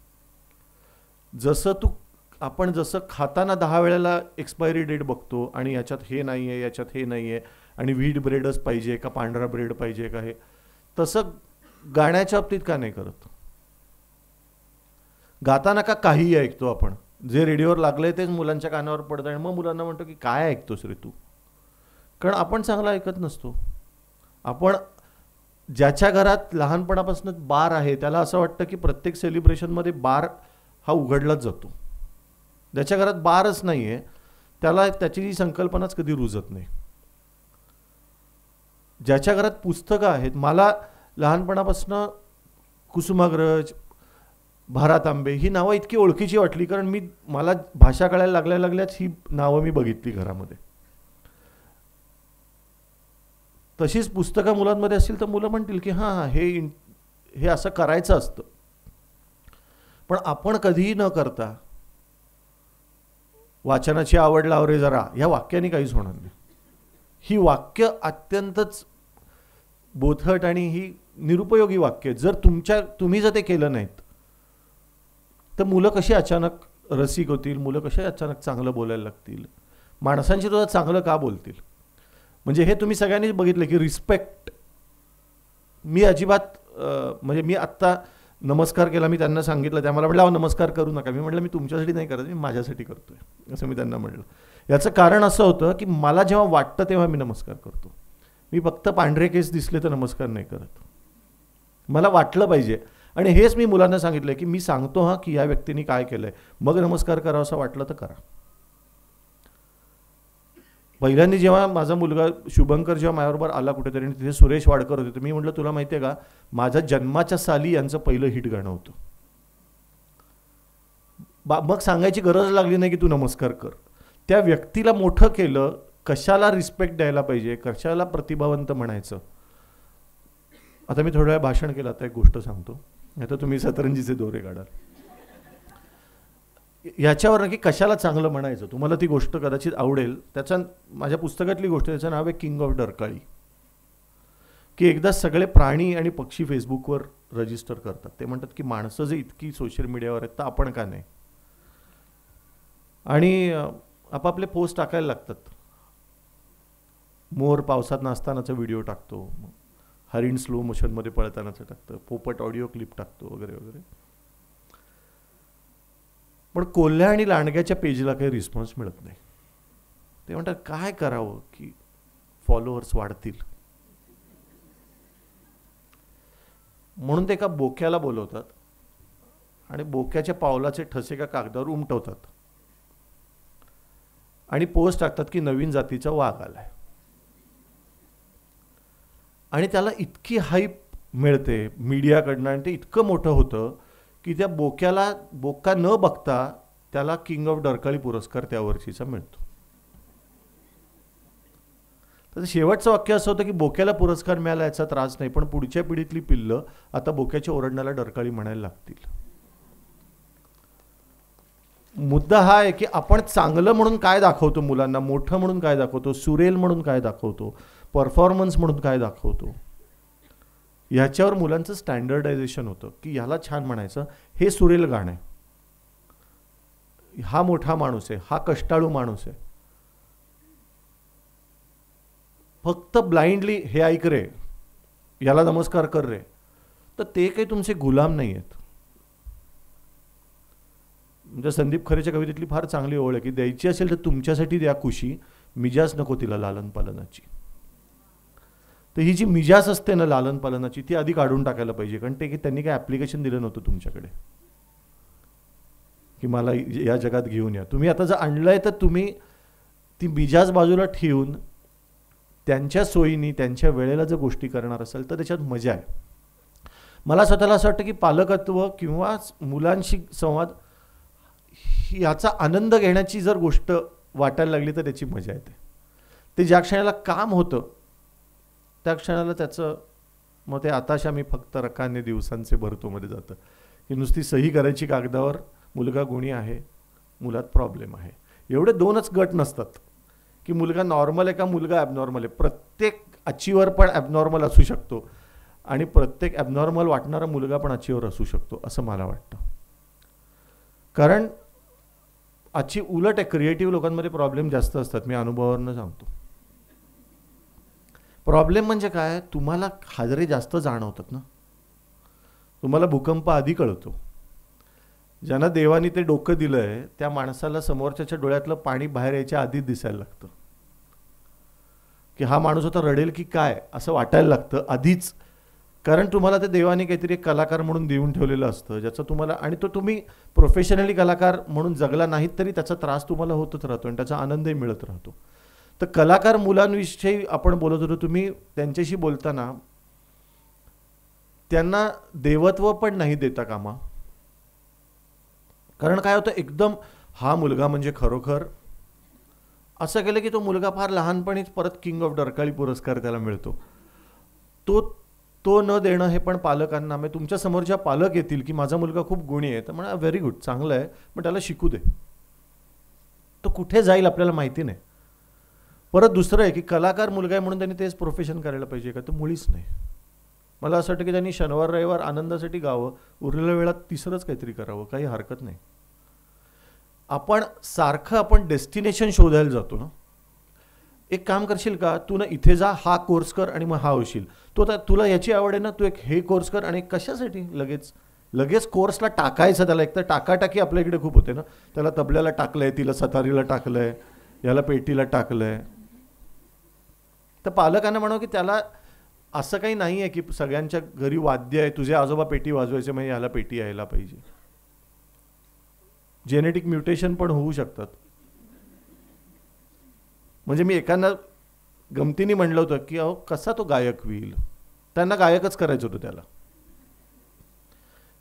आपण जसं खाताना 10 वेळेला एक्सपायरी डेट बघतो आणि याच्यात हे नाही आहे, याच्यात हे नाही आहे, आणि व्हीट ब्रेडच पाहिजे का पांढरा ब्रेड पाहिजे का, हे तसं गाण्याच्या बाबतीत का नाही करत. गाताना का काहीही ऐकतो आपण, जे रेडिओवर लागलंय तेच मुलांच्या कानावर पडतं आणि मग मुलांना म्हणतो की काय ऐकतोस रे तू, कारण आपण चांगलं ऐकत नसतो. आपण ज्याच्या घरात लहानपणापासून बार आहे त्याला असं वाटतं की प्रत्येक सेलिब्रेशनमध्ये बार हा उघडलाच जातो. ज्याच्या घरात बारच नाही आहे त्याला त्याची जी संकल्पनाच कधी रुजत नाही. ज्याच्या घरात पुस्तकं आहेत, मला लहानपणापासून कुसुमाग्रज, भा. तांबे ही नावं इतकी ओळखीची वाटली, कारण मला भाषा कळायला लागल्याच ही नावं मी बघितली घरामध्ये. तशीच पुस्तकं मुलांमध्ये असतील तर मुलं म्हणतील की हां हे असं करायचं असतं. पण आपण कधीही न करता वाचनाची आवड लाव रे जरा ह्या वाक्याने काहीच होणार नाही. ही वाक्य अत्यंतच बोथट आणि ही निरुपयोगी वाक्य. जर तुम्ही जर ते केलं नाहीत तर मुलं कशी अचानक रसिक होतील, मुलं कशी अचानक चांगलं बोलायला लागतील, माणसांची सुद्धा चांगलं का बोलतील. म्हणजे हे तुम्ही सगळ्यांनीच बघितलं की रिस्पेक्ट मी अजिबात म्हणजे मी आत्ता नमस्कार केला, मी त्यांना सांगितलं, त्या मला म्हटलं नमस्कार करू नका. मी म्हटलं मी तुमच्यासाठी नाही करत, मी माझ्यासाठी करतोय असं मी त्यांना म्हटलं. याचं कारण असं होतं की मला जेव्हा वाटतं तेव्हा मी नमस्कार करतो. मी फक्त पांढरे केस दिसले तर नमस्कार नाही करत, मला वाटलं पाहिजे. आणि हेच मी मुलांना सांगितलं की मी सांगतो हां की या व्यक्तीने काय केलंय, मग नमस्कार करावं असं वाटलं तर करा. पहिल्यांदा जेव्हा माझा मुलगा शुभंकर जेव्हा माझ्याबरोबर आला कुठेतरी आणि तिथे सुरेश वाडकर होते, तर मी म्हटलं तुला माहिती आहे का माझ्या जन्माच्या साली यांचं पहिलं हिट गाणं होतं. मग सांगायची गरज लागली नाही की तू नमस्कार कर. त्या व्यक्तीला मोठं केलं, कशाला रिस्पेक्ट द्यायला पाहिजे, कशाला प्रतिभावंत म्हणायचं. आता मी थोड्या वेळ भाषण केलं, आता एक गोष्ट सांगतो, आता तुम्ही सतरंजीचे दोरे काढाल याच्यावर की कशाला चांगलं म्हणायचं. तुम्हाला ती गोष्ट कदाचित आवडेल. त्याच्या माझ्या पुस्तकातली गोष्ट, त्याचं नाव आहे किंग ऑफ डरकाळी. की एकदा सगळे प्राणी आणि पक्षी फेसबुकवर रजिस्टर करतात. ते म्हणतात की माणसं जे इतकी सोशल मीडियावर आहेत तर आपण का नाही, आणि आपापले पोस्ट टाकायला लागतात. मोर पावसात नाचतानाचा व्हिडिओ टाकतो, हरिण स्लो मोशनमध्ये पळतानाचं टाकतं, पोपट ऑडिओ क्लिप टाकतो वगैरे वगैरे. पण कोल्ह्या आणि लांडग्याच्या पेजला काही रिस्पॉन्स मिळत नाही. ते म्हणतात काय करावं की फॉलोअर्स वाढतील. म्हणून ते एका बोक्याला बोलवतात आणि बोक्याच्या पावलाचे ठसे का कागदावर उमटवतात आणि पोस्ट टाकतात की नवीन जातीचा वाघ आलाय. आणि त्याला इतकी हाईप मिळते मीडियाकडनं आणि ते इतकं मोठं होतं की त्या बोका न बघता त्याला किंग ऑफ डरकाळी पुरस्कार त्या वर्षीचा मिळतो. तर शेवटचं वाक्य असं होतं की बोक्याला पुरस्कार मिळाला याचा त्रास नाही, पण पुढच्या पिढीतली पिल्लं आता बोक्याच्या ओरडण्याला डरकाळी म्हणायला लागतील. मुद्दा हा आहे की आपण चांगलं म्हणून काय दाखवतो मुलांना, मोठं म्हणून काय दाखवतो, सुरेल म्हणून काय दाखवतो, परफॉर्मन्स म्हणून काय दाखवतो, ह्याच्यावर मुलांचं स्टँडर्डायझेशन होतं की ह्याला छान म्हणायचं, हे सुरेल गाणं आहे, हा मोठा माणूस आहे, हा कष्टाळू माणूस आहे. फक्त ब्लाइंडली हे ऐक रे, याला नमस्कार कर रे, तर ते काही तुमचे गुलाम नाही आहेत. म्हणजे संदीप खरेच्या कवितेतली फार चांगली ओळ आहे की द्यायची असेल तर तुमच्यासाठी द्या खुशी, मिजाज नको तिला लालन पालनाची. तर ही जी मिजाज असते ना लालन पालनाची ती आधी काढून टाकायला पाहिजे, कारण ते की त्यांनी काही ॲप्लिकेशन दिलं नव्हतं तुमच्याकडे की मला या जगात घेऊन या. तुम्ही आता जर आणलंय तर तुम्ही ती मिजाज बाजूला ठेवून त्यांच्या सोयीनी त्यांच्या वेळेला जर गोष्टी करणार असाल तर त्याच्यात मजा आहे. मला स्वतःला असं वाटतं की पालकत्व किंवा मुलांशी संवाद याचा आनंद घेण्याची जर गोष्ट वाटायला लागली तर त्याची मजा येते. ते ज्या क्षणाला काम होतं त्या क्षणाला त्याचं मग ते आताशा मी फक्त रकाने दिवसांचे भरतो मध्ये जातं की नुसती सही करायची कागदावर, मुलगा गुणी आहे, मुलात प्रॉब्लेम आहे. एवढे दोनच गट नसतात की मुलगा नॉर्मल आहे का मुलगा ॲबनॉर्मल आहे. प्रत्येक अचिव्हर पण ॲबनॉर्मल असू शकतो आणि प्रत्येक ॲबनॉर्मल वाटणारा मुलगा पण अचिव्हर असू शकतो असं मला वाटतं. कारण आजची उलट आहे, क्रिएटिव्ह लोकांमध्ये प्रॉब्लेम जास्त असतात. मी अनुभवावरनं सांगतो. प्रॉब्लेम म्हणजे काय, तुम्हाला हादरे जास्त जाणवतात ना, तुम्हाला भूकंप आधी कळतो. ज्यांना देवानी ते डोकं दिलं आहे त्या माणसाला समोरच्याच्या डोळ्यातलं पाणी बाहेर यायच्या आधीच दिसायला लागतं की हा माणूस आता रडेल की काय असं वाटायला लागतं आधीच. कारण तुम्हाला ते देवाने काहीतरी एक कलाकार म्हणून देऊन ठेवलेलं असतं ज्याचं तुम्हाला, आणि तो तुम्ही प्रोफेशनली कलाकार म्हणून जगला नाहीत तरी त्याचा त्रास तुम्हाला होतच राहतो आणि त्याचा आनंदही मिळत राहतो. तर कलाकार मुलांविषयी आपण बोलत होतो. तुम्ही त्यांच्याशी बोलताना त्यांना देवत्व पण नाही देता कामा. कारण काय होतं, एकदम हा मुलगा म्हणजे खरोखर असं केलं की तो मुलगा फार लहानपणीच परत किंग ऑफ डरकाळी पुरस्कार त्याला मिळतो. तो न देणं हे पण पालकांना, म्हणजे तुमच्या समोरच्या पालक येतील की माझा मुलगा खूप गुणी आहे तर म्हणा व्हेरी गुड, चांगलं आहे, पण त्याला शिकू दे. तो कुठे जाईल आपल्याला माहिती नाही. परत दुसरं आहे की कलाकार मुलगा आहे म्हणून त्यांनी तेच प्रोफेशन करायला पाहिजे का, तर मुळीच नाही. मला असं वाटतं की त्यांनी शनिवार रविवार आनंदासाठी गावं, उरलेल्या वेळात तिसरंच काहीतरी करावं, काही हरकत नाही. आपण डेस्टिनेशन शोधायला जातो ना. एक काम करशील का, तू ना इथे जा, हा कोर्स कर आणि मग हा होशील. तुला याची आवड आहे ना, तू एक हे कोर्स कर. आणि कशासाठी लगेच कोर्सला टाकायचं त्याला. एक तर टाकाटाकी आपल्या इकडे खूप होते ना. त्याला तबल्याला टाकलंय, तिला सतारीला टाकलंय, याला पेटीला टाकलंय. तर पालकांना म्हणावं की त्याला असं काही नाही आहे की सगळ्यांच्या घरी वाद्य आहे, तुझे आजोबा पेटी वाजवायचे म्हणजे याला पेटी यायला पाहिजे. जेनेटिक म्युटेशन पण होऊ शकतात. म्हणजे मी एकांना गमतीने म्हणलं होतं की अहो कसा तो गायक होईल, त्यांना गायकच करायचं होतं त्याला.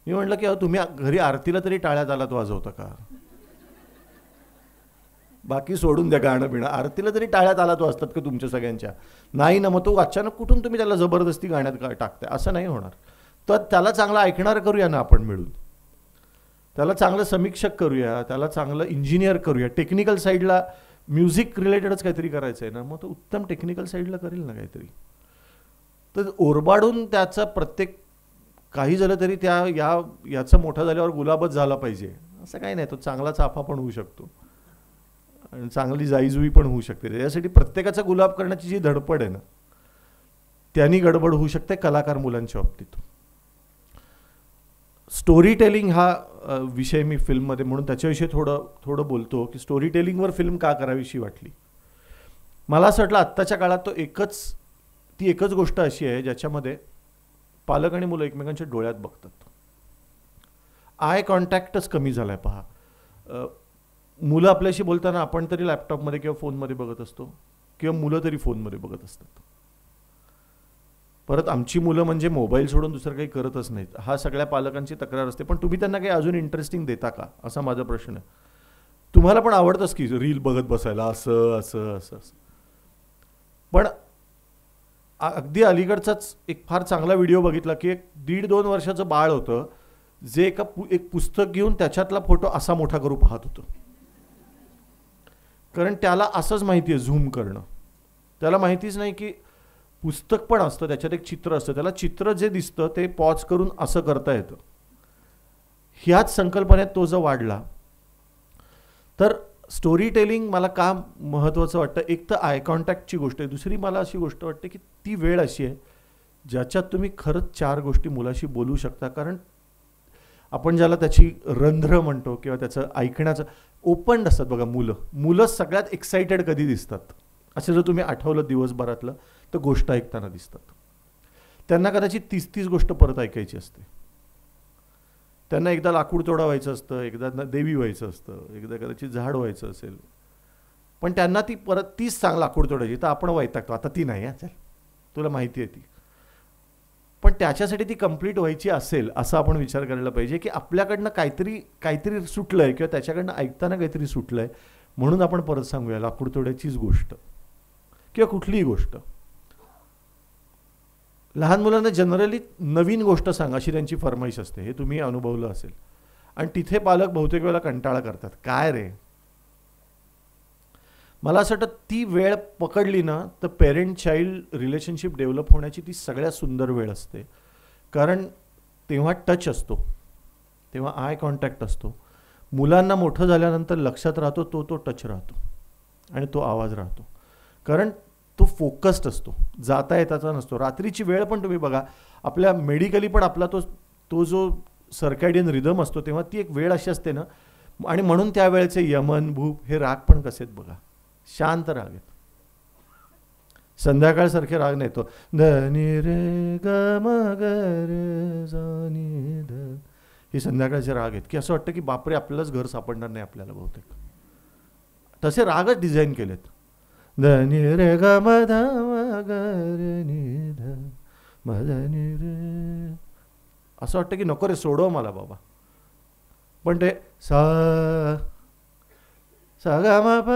मी म्हटलं की अहो तुम्ही घरी आरतीला तरी टाळ्या तालात वाजवता का, बाकी सोडून द्या गाणं बिणं, आरतीला तरी टाळ्या तालात वाजतात का तुमच्या सगळ्यांच्या, नाही ना. मग तो अचानक कुठून तुम्ही त्याला जबरदस्ती गाण्यात टाकताय, असं नाही होणार. तर त्याला चांगलं ऐकणार करूया ना आपण मिळून, त्याला चांगलं समीक्षक करूया, त्याला चांगलं इंजिनियर करूया. टेक्निकल साईडला म्युझिक रिलेटेडच काहीतरी करायचं आहे ना, मग तो उत्तम टेक्निकल साईडला करेल ना काहीतरी. तर ओरबाडून त्याचं प्रत्येक काही झालं तरी याचं मोठा झाल्यावर गुलाबच झाला पाहिजे असं काही नाही. तो चांगला चाफा पण होऊ शकतो आणि चांगली जाईजुई पण होऊ शकते. त्याच्यासाठी प्रत्येकाचा गुलाब करण्याची जी धडपड आहे ना, त्यांनी गडबड होऊ शकते कलाकार मुलांच्या बाबतीत. स्टोरी टेलिंग हा विषय मी फिल्ममध्ये म्हणून त्याच्याविषयी थोडं बोलतो की स्टोरी टेलिंगवर फिल्म का करावीशी वाटली. मला असं वाटलं आत्ताच्या काळात ती एकच गोष्ट अशी आहे ज्याच्यामध्ये पालक आणि मुलं एकमेकांच्या डोळ्यात बघतात. आय कॉन्टॅक्टच कमी झालाय. पहा, मुलं आपल्याशी बोलताना आपण तरी लॅपटॉपमध्ये किंवा फोनमध्ये बघत असतो किंवा मुलं तरी फोनमध्ये बघत असतात. परत आमची मुलं म्हणजे मोबाईल सोडून दुसरं काही करतच नाहीत. हा सगळ्या पालकांची तक्रार असते. पण तुम्ही त्यांना काही अजून इंटरेस्टिंग देता का असा माझा प्रश्न आहे. तुम्हाला पण आवडतंच की रील बघत बसायला असं. पण अगदी अलीकडचाच एक फार चांगला व्हिडिओ बघितला की एक 1.5-2 वर्षाचं बाळ होतं जे एक पुस्तक घेऊन त्याच्यातला फोटो असा मोठा करू पाहत होतं. कारण त्याला असंच माहिती आहे झूम करणं. त्याला माहितीच नाही की पुस्तक पण असतं, त्याच्यात एक चित्र असतं, त्याला चित्र जे दिसतं ते पॉज करून असं करता येतं. ह्याच संकल्पनेत तो जो वाढला. तर स्टोरी टेलिंग मला का महत्त्वाचं वाटतं, एक तर आय कॉन्टॅक्टची गोष्ट आहे, दुसरी मला अशी गोष्ट वाटते की ती वेळ अशी आहे ज्याच्यात तुम्ही खरंच 4 गोष्टी मुलाशी बोलू शकता. कारण आपण ज्याला त्याची रंध्र म्हणतो किंवा त्याचं ऐकण्याचं ओपन असतात बघा. मुलं सगळ्यात एक्साइटेड कधी दिसतात असं जर तुम्ही आठवलं दिवसभरातलं तर गोष्ट ऐकताना दिसतात. त्यांना कदाचित 30 गोष्ट परत ऐकायची असते. त्यांना एकदा लाकूड तोडा व्हायचं असतं, एकदा देवी व्हायचं असतं, एकदा कदाचित झाड व्हायचं असेल, पण त्यांना ती परत 30 लाकूड तोडायची. तर आपण वैतागतो, आता ती नाही चल तुला माहिती आहे ती. पण त्याच्यासाठी ती कंप्लीट व्हायची असेल असं आपण विचार करायला पाहिजे की आपल्याकडनं काहीतरी सुटलं आहे किंवा त्याच्याकडनं ऐकताना काहीतरी सुटलं आहे, म्हणून आपण परत सांगूया लाकूडतोड्याचीच गोष्ट किंवा कुठलीही गोष्ट. लहान मुलांना जनरली नवीन गोष्ट सांगा अशी त्यांची फरमाईश असते, हे तुम्ही अनुभवलं असेल. आणि तिथे पालक बहुतेक वेळेला कंटाळा करतात, काय रे. मला असं वाटतं ती वेळ पकडली ना तर पेरेंट चाइल्ड रिलेशनशिप डेव्हलप होण्याची ती सगळ्यात सुंदर वेळ असते. कारण तेव्हा टच असतो, तेव्हा आय कॉन्टॅक्ट असतो. मुलांना मोठं झाल्यानंतर लक्षात राहतो तो टच राहतो आणि तो आवाज राहतो, कारण तो फोकस्ड असतो, जाता येताचा नसतो. रात्रीची वेळ पण तुम्ही बघा, आपल्या मेडिकली पण आपला तो जो सर्कॅडियन रिदम असतो तेव्हा ती एक वेळ अशी असते ना. आणि म्हणून त्या वेळेचे यमन भूप हे राग पण कसे आहेत बघा, शांत राग आहेत. संध्याकाळसारखे राग नाही, तो ध नि रे ग म ग रे ज नि ध, हे संध्याकाळचे राग आहेत की असं वाटतं की बापरे आपल्यालाच घर सापडणार नाही आपल्याला बहुतेक. तसे रागच डिझाईन केलेत. ध नि रे ग म ध म ग रे नि ध म ध नि रे, असं वाटतं की नको रे सोडव मला बाबा. पण ते सा सा ग म प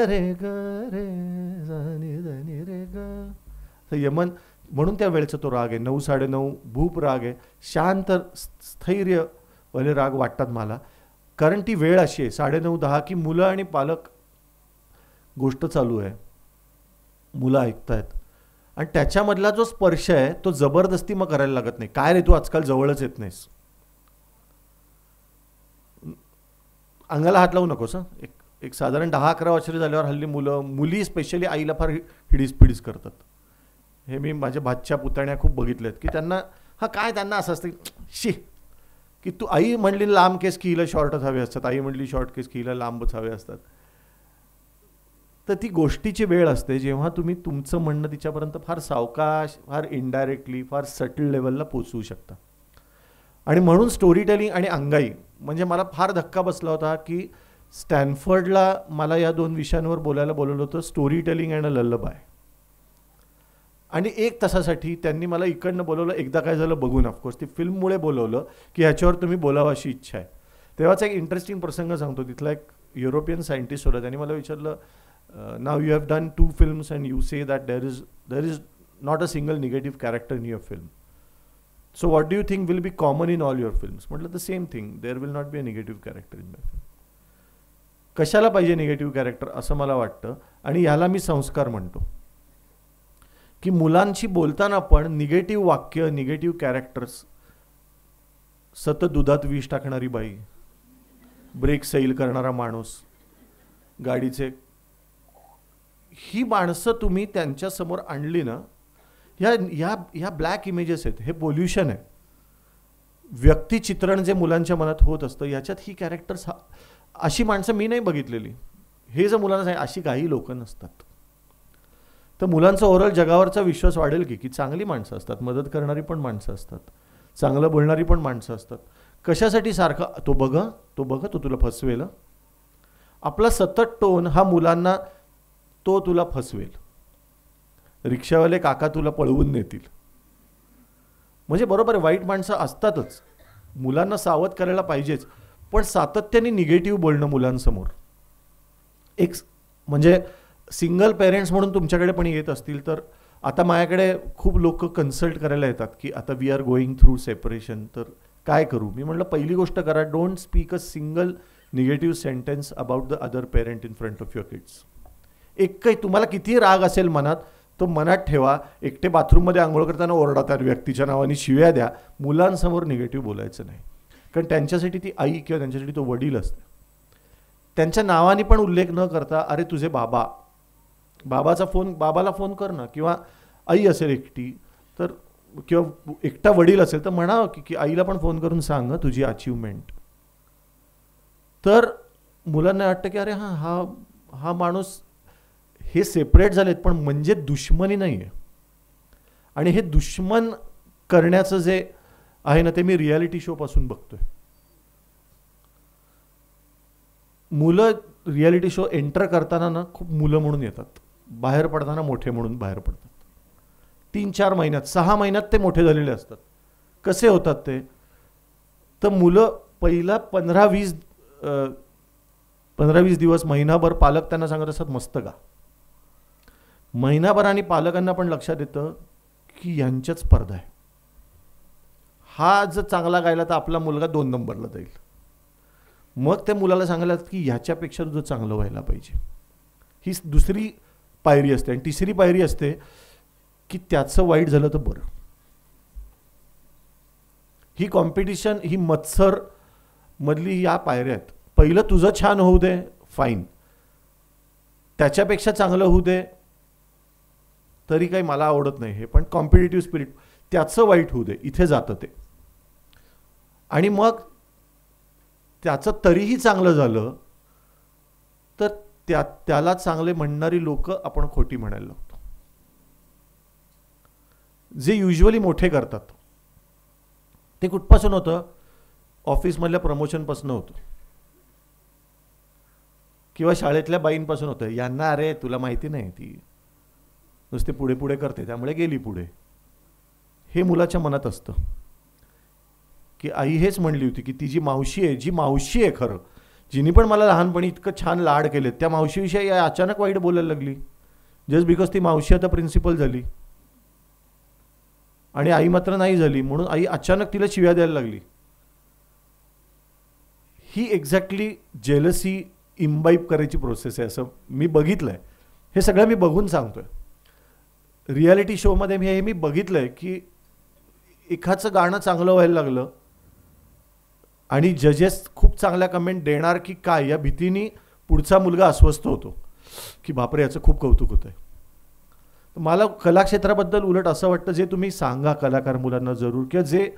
रे ग रे सा नि ध नि रे ग, यमन म्हणून त्या वेळेचा तो राग आहे. 9 9:30 भूप राग आहे, शांत स्थैर्य वाले राग वाटतात मला. कारण ती वेळ अशी आहे 9:30 10 की मुलं आणि पालक, गोष्ट चालू आहे, मुलं ऐकतायत आणि त्याच्यामधला जो स्पर्श आहे तो जबरदस्ती मग करायला लागत नाही. काय रे तू आजकाल जवळच येत नाहीस, अंगाला हात लावू नकोस. एक साधारण 10-11 वर्षाची झाल्यावर हल्ली मुली स्पेशली आईला फार हिडीस करतात. हे मी माझ्या भाच्या पुतण्या खूप बघितल्यात की त्यांना काय त्यांना असं असतं शी की तू, आई म्हणली लांब केस की हिला शॉर्टच हवे असतात, आई म्हणली शॉर्ट केस की हिला लांबच हवे असतात. तर ती गोष्टीची वेळ असते जेव्हा तुम्ही तुमचं म्हणणं तिच्यापर्यंत फार सावकाश, फार इनडायरेक्टली, फार सटल लेवलला पोचवू शकता. आणि म्हणून स्टोरी टेलिंग आणि अंगाई, म्हणजे मला फार धक्का बसला होता की स्टॅनफर्डला मला या 2 विषयांवर बोलायला बोलवलं होतं, स्टोरी टेलिंग अँड अ लल्लबाय. आणि 1 तासासाठी त्यांनी मला इकडनं बोलवलं. एकदा काय झालं बघून, ऑफकोर्स ती फिल्ममुळे बोलवलं की ह्याच्यावर तुम्ही बोलावं अशी इच्छा आहे. तेव्हाचा एक इंटरेस्टिंग प्रसंग सांगतो. तिथला एक युरोपियन सायंटिस्ट होता, त्यांनी मला विचारलं, now you have done 2 films and you say that there is not a single negative character in your film, so what do you think will be common in all your films. म्हटलं the same thing, there will not be a negative character in my film. कशाला पाहिजे negative character असं मला वाटतं, आणि ह्याला मी संस्कार म्हणतो. की मुलांशी बोलताना पण निगेटिव्ह वाक्य, निगेटिव्ह कॅरेक्टर्स, सतत दुधात विष टाकणारी बाई, ब्रेक सैल करणारा माणूस, गाडीचे, ही माणसं तुम्ही त्यांच्यासमोर आणली ना, ह्या ब्लॅक इमेजेस आहेत, हे पोल्युशन आहे. व्यक्तिचित्रण जे मुलांच्या मनात होत असतं याच्यात ही कॅरेक्टर्स, अशी माणसं मी नाही बघितलेली. हे जर मुलांना सांग, अशी काही लोक नसतात. तर मुलांचा ओव्हरऑल जगावरचा विश्वास वाढेल की चांगली माणसं असतात, मदत करणारी पण माणसं असतात, चांगलं बोलणारी पण माणसं असतात. कशासाठी सारखं तो बघ तो तुला फसवेल, आपला सतत टोन हा मुलांना तो तुला फसवेल, रिक्षावाले काका तुला पळवून नेतील. म्हणजे बरोबर आहे, वाईट माणसं असतातच, मुलांना सावध करायला पाहिजेच, पण सातत्याने निगेटिव्ह बोलणं मुलांसमोर. एक म्हणजे सिंगल पेरेंट्स म्हणून तुमच्याकडे पण येत असतील तर आता माझ्याकडे खूप लोक कन्सल्ट करायला येतात की आता we are going through separation, तर काय करू. मी म्हटलं पहिली गोष्ट करा, don't speak a single negative sentence about the other parent in front of your kids. एक काही तुम्हाला किती राग असेल मनात, तो मनात ठेवा. एकटे बाथरूममध्ये आंघोळ करताना ओरडा त्या व्यक्तीच्या नावाने शिव्या द्या, मुलांसमोर निगेटिव्ह बोलायचं नाही. कारण त्यांच्यासाठी ती आई किंवा त्यांच्यासाठी तो वडील असते. त्यांच्या नावाने पण उल्लेख न करता, अरे तुझे बाबाला फोन कर ना, किंवा आई असेल एकटी तर, किंवा एकटा वडील असेल तर म्हणा की आईला पण फोन करून सांग तुझी अचीवमेंट. तर मुलांना वाटतं की अरे हा माणूस, हे सेपरेट झालेत पण म्हणजे दुश्मनी नाही आहे. आणि हे दुश्मन करण्याचं जे आहे ना, ते मी रियालिटी शो पासून बघतोय. मुलं रियालिटी शो एंटर करताना ना खूप मुलं म्हणून येतात, बाहेर पडताना मोठे म्हणून बाहेर पडतात. 3-4 महिन्यात, 6 महिन्यात ते मोठे झालेले असतात. कसे होतात ते? तर मुलं पहिला 15-20 दिवस, महिनाभर पालक त्यांना सांगत असतात मस्त गा. महिनाभर आणि पालकांना पण लक्षात येतं की यांच्याच स्पर्धा आहे. हा जर चांगला गायला तर आपला मुलगा 2 नंबरला जाईल. मग त्या मुलाला सांगायला की ह्याच्यापेक्षा तुझं चांगलं व्हायला पाहिजे. ही दुसरी पायरी असते. आणि तिसरी पायरी असते की त्याचं वाईट झालं तर बरं. ही कॉम्पिटिशन, ही मत्सर मधली या पायऱ्या आहेत. पहिलं तुझं छान होऊ दे, फाईन. त्याच्यापेक्षा चांगलं होऊ दे तरी काही मला आवडत नाही हे, पण कॉम्पिटिटिव्ह स्पिरिट, त्याचं वाईट होऊ दे, इथे जातं ते. आणि मग त्याचं तरीही चांगलं झालं तर त्याला चांगले म्हणणारी लोक आपण खोटी म्हणायला लागतो. जे युजली मोठे करतात ते कुठपासून होतं? ऑफिसमधल्या प्रमोशनपासून होतं किंवा शाळेतल्या बाईंपासून होतं. यांना अरे तुला माहिती नाही, ती नुसते पुढे पुढे करते त्यामुळे गेली पुढे. हे मुलाच्या मनात असतं की आई हेच म्हणली होती की ती जी मावशी आहे, जी मावशी आहे खरं, जिने पण मला लहानपणी इतकं छान लाड केले, त्या मावशीविषयी अचानक वाईट बोलायला लागली जस्ट बिकॉज ती मावशी आता प्रिन्सिपल झाली आणि आई मात्र नाही झाली, म्हणून आई अचानक तिला शिव्या द्यायला लागली. ही एक्झॅक्टली जेलसी इम्बाईब करायची प्रोसेस आहे, असं मी बघितलंय. हे सगळं मी बघून सांगतोय. रियालिटी शोमध्ये मी बघितलंय की एखादं गाणं चांगलं व्हायला लागलं आणि जजेस खूप चांगल्या कमेंट देणार की काय, या भीतीने पुढचा मुलगा अस्वस्थ होतो की बापरे याचं खूप कौतुक होतंय. मला कलाक्षेत्राबद्दल उलट असं वाटतं, जे तुम्ही सांगा कलाकार मुलांना जरूर, किंवा जे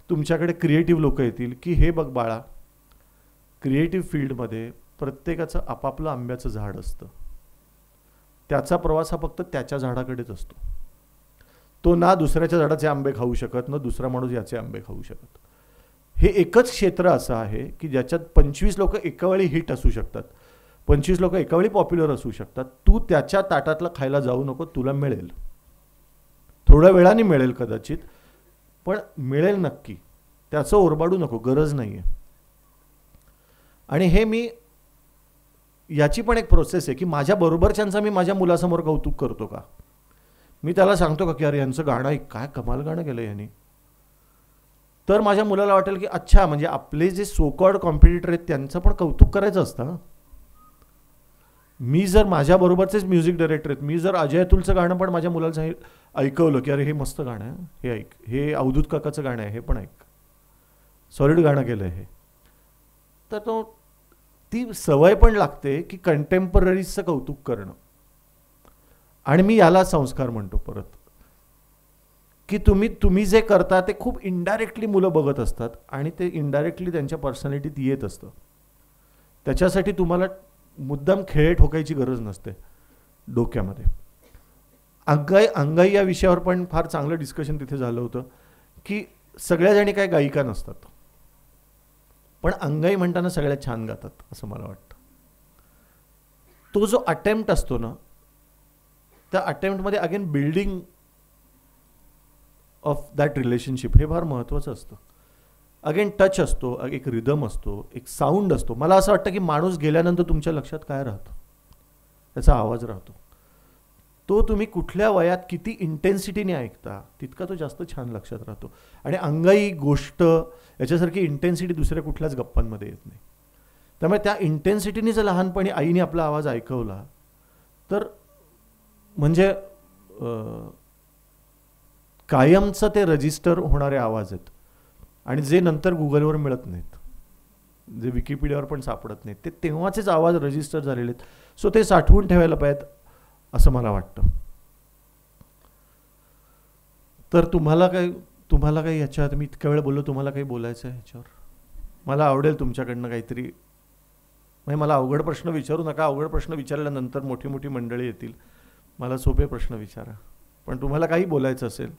तुमच्याकडे क्रिएटिव्ह लोक येतील की हे बघ बाळा, क्रिएटिव्ह फील्डमध्ये प्रत्येकाचं आपापलं आंब्याचं झाड असतं. त्याचा प्रवास हा फक्त त्याच्या झाडाकडेच असतो. तो ना दुसऱ्याच्या झाडाचे आंबे खाऊ शकत, ना दुसरा माणूस याचे आंबे खाऊ शकत. हे एकच क्षेत्र असं आहे की ज्याच्यात 25 लोक एका वेळी हिट असू शकतात, 25 लोक एका वेळी पॉप्युलर असू शकतात. तू त्याच्या ताटातलं खायला जाऊ नको, तुला मिळेल. थोड्या वेळाने मिळेल कदाचित, पण मिळेल नक्की. त्याचं ओरबाडू नको, गरज नाही आहे. आणि हे मी याची पण एक प्रोसेस आहे की माझ्या बरोबरच्यांचा मी माझ्या मुलासमोर कौतुक करतो का? मी त्याला सांगतो का की अरे यांचं गाणं आहे, काय कमाल गाणं केलं यांनी? तर माझ्या मुलाला वाटेल की अच्छा, म्हणजे आपले जे सो कॉल्ड कॉम्पिटिटर आहेत त्यांचं पण कौतुक करायचं असतं. मी जर माझ्या बरोबरचेच म्युझिक डायरेक्टर आहेत, मी जर अजय अतुलचं गाणं पण माझ्या मुलाला ऐकवलं की अरे हे मस्त गाणं आहे, हे ऐक, हे अवधूत काकाचं गाणं आहे, हे पण ऐक, सॉलिड गाणं केलं आहे, तर तो ती सवय पण लागते की कंटेम्पररीजचं कौतुक करणं. आणि मी याला संस्कार म्हणतो परत, की तुम्ही जे करता ते खूप इनडायरेक्टली मुलं बघत असतात आणि ते इनडायरेक्टली त्यांच्या पर्सनॅलिटीत येत असतं. त्याच्यासाठी तुम्हाला मुद्दाम खेळे ठोकायची गरज नसते डोक्यामध्ये. अंगाई या विषयावर पण फार चांगलं डिस्कशन तिथे झालं होतं की सगळ्या जणी काय गायिका नसतात, पण अंगाई म्हणताना सगळ्या छान गातात असं मला वाटतं. तो जो अटेम्प्ट असतो ना, त्या अटेम्प्टमध्ये again building of that relationship हे फार महत्त्वाचं असतं. अगेन टच असतो, एक रिदम असतो, एक साऊंड असतो. मला असं वाटतं की माणूस गेल्यानंतर तुमच्या लक्षात काय राहतं? त्याचा आवाज राहतो. तो तुम्ही कुठल्या वयात किती इंटेन्सिटीने ऐकता तितका तो जास्त छान लक्षात राहतो. आणि अंगाई गोष्ट याच्यासारखी इंटेन्सिटी दुसऱ्या कुठल्याच गप्पांमध्ये येत नाही. त्यामुळे त्या इंटेन्सिटीने जर लहानपणी आईने आपला आवाज ऐकवला तर म्हणजे कायमचं ते रजिस्टर होणारे आवाज आहेत आणि जे नंतर गुगलवर मिळत नाहीत, जे विकिपीडियावर पण सापडत नाहीत, ते तेव्हाचेच आवाज रजिस्टर झालेले आहेत. सो ते साठवून ठेवायला पाहिजेत असं मला वाटतं. तर तुम्हाला काही याच्यात मी इतक्या वेळ बोललो, तुम्हाला काही बोलायचं आहे याच्यावर? मला आवडेल तुमच्याकडनं काहीतरी, म्हणजे मला अवघड प्रश्न विचारू नका. अवघड प्रश्न विचारल्यानंतर मोठी मोठी मंडळी येतील. मला सोपे प्रश्न विचारा. पण तुम्हाला काही बोलायचं असेल,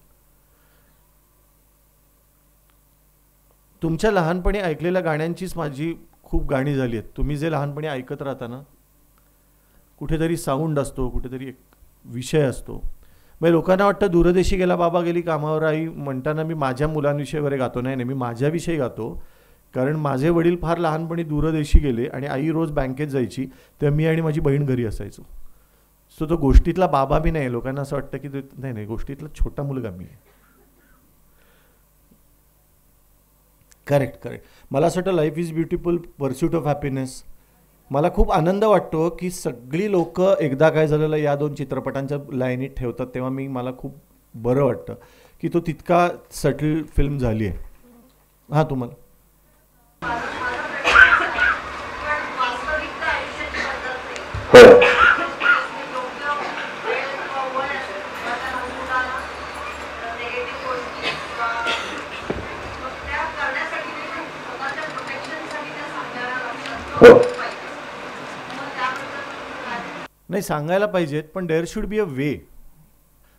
तुमच्या लहानपणी ऐकलेल्या गाण्यांचीच माझी खूप गाणी झाली आहेत. तुम्ही जे लहानपणी ऐकत राहता ना, कुठेतरी साऊंड असतो, कुठेतरी एक विषय असतो. म्हणजे लोकांना वाटतं दूरदेशी गेला बाबा गेली कामावर आई म्हणताना मी माझ्या मुलांविषयी वगैरे गातो. नाही नाही, मी माझ्याविषयी गातो. कारण माझे वडील फार लहानपणी दूरदेशी गेले आणि आई रोज बँकेत जायची, तेव्हा मी आणि माझी बहीण घरी असायचो. सो तो गोष्टीतला बाबा मी नाही. लोकांना असं वाटतं की नाही नाही, गोष्टीतला छोटा मुलगा मी आहे. Correct correct. मला असं वाटतं life is beautiful, pursuit of happiness. मला खूप आनंद वाटतो की सगळी लोक एकदा काय झालेलं या 2 चित्रपटांच्या लाईनीत ठेवतात, तेव्हा मला खूप बरं वाटतं की तो तितका सटल फिल्म झाली आहे. हां, तुम्हाला नाही सांगायला पाहिजेत, पण देअर शुड बी अ वे.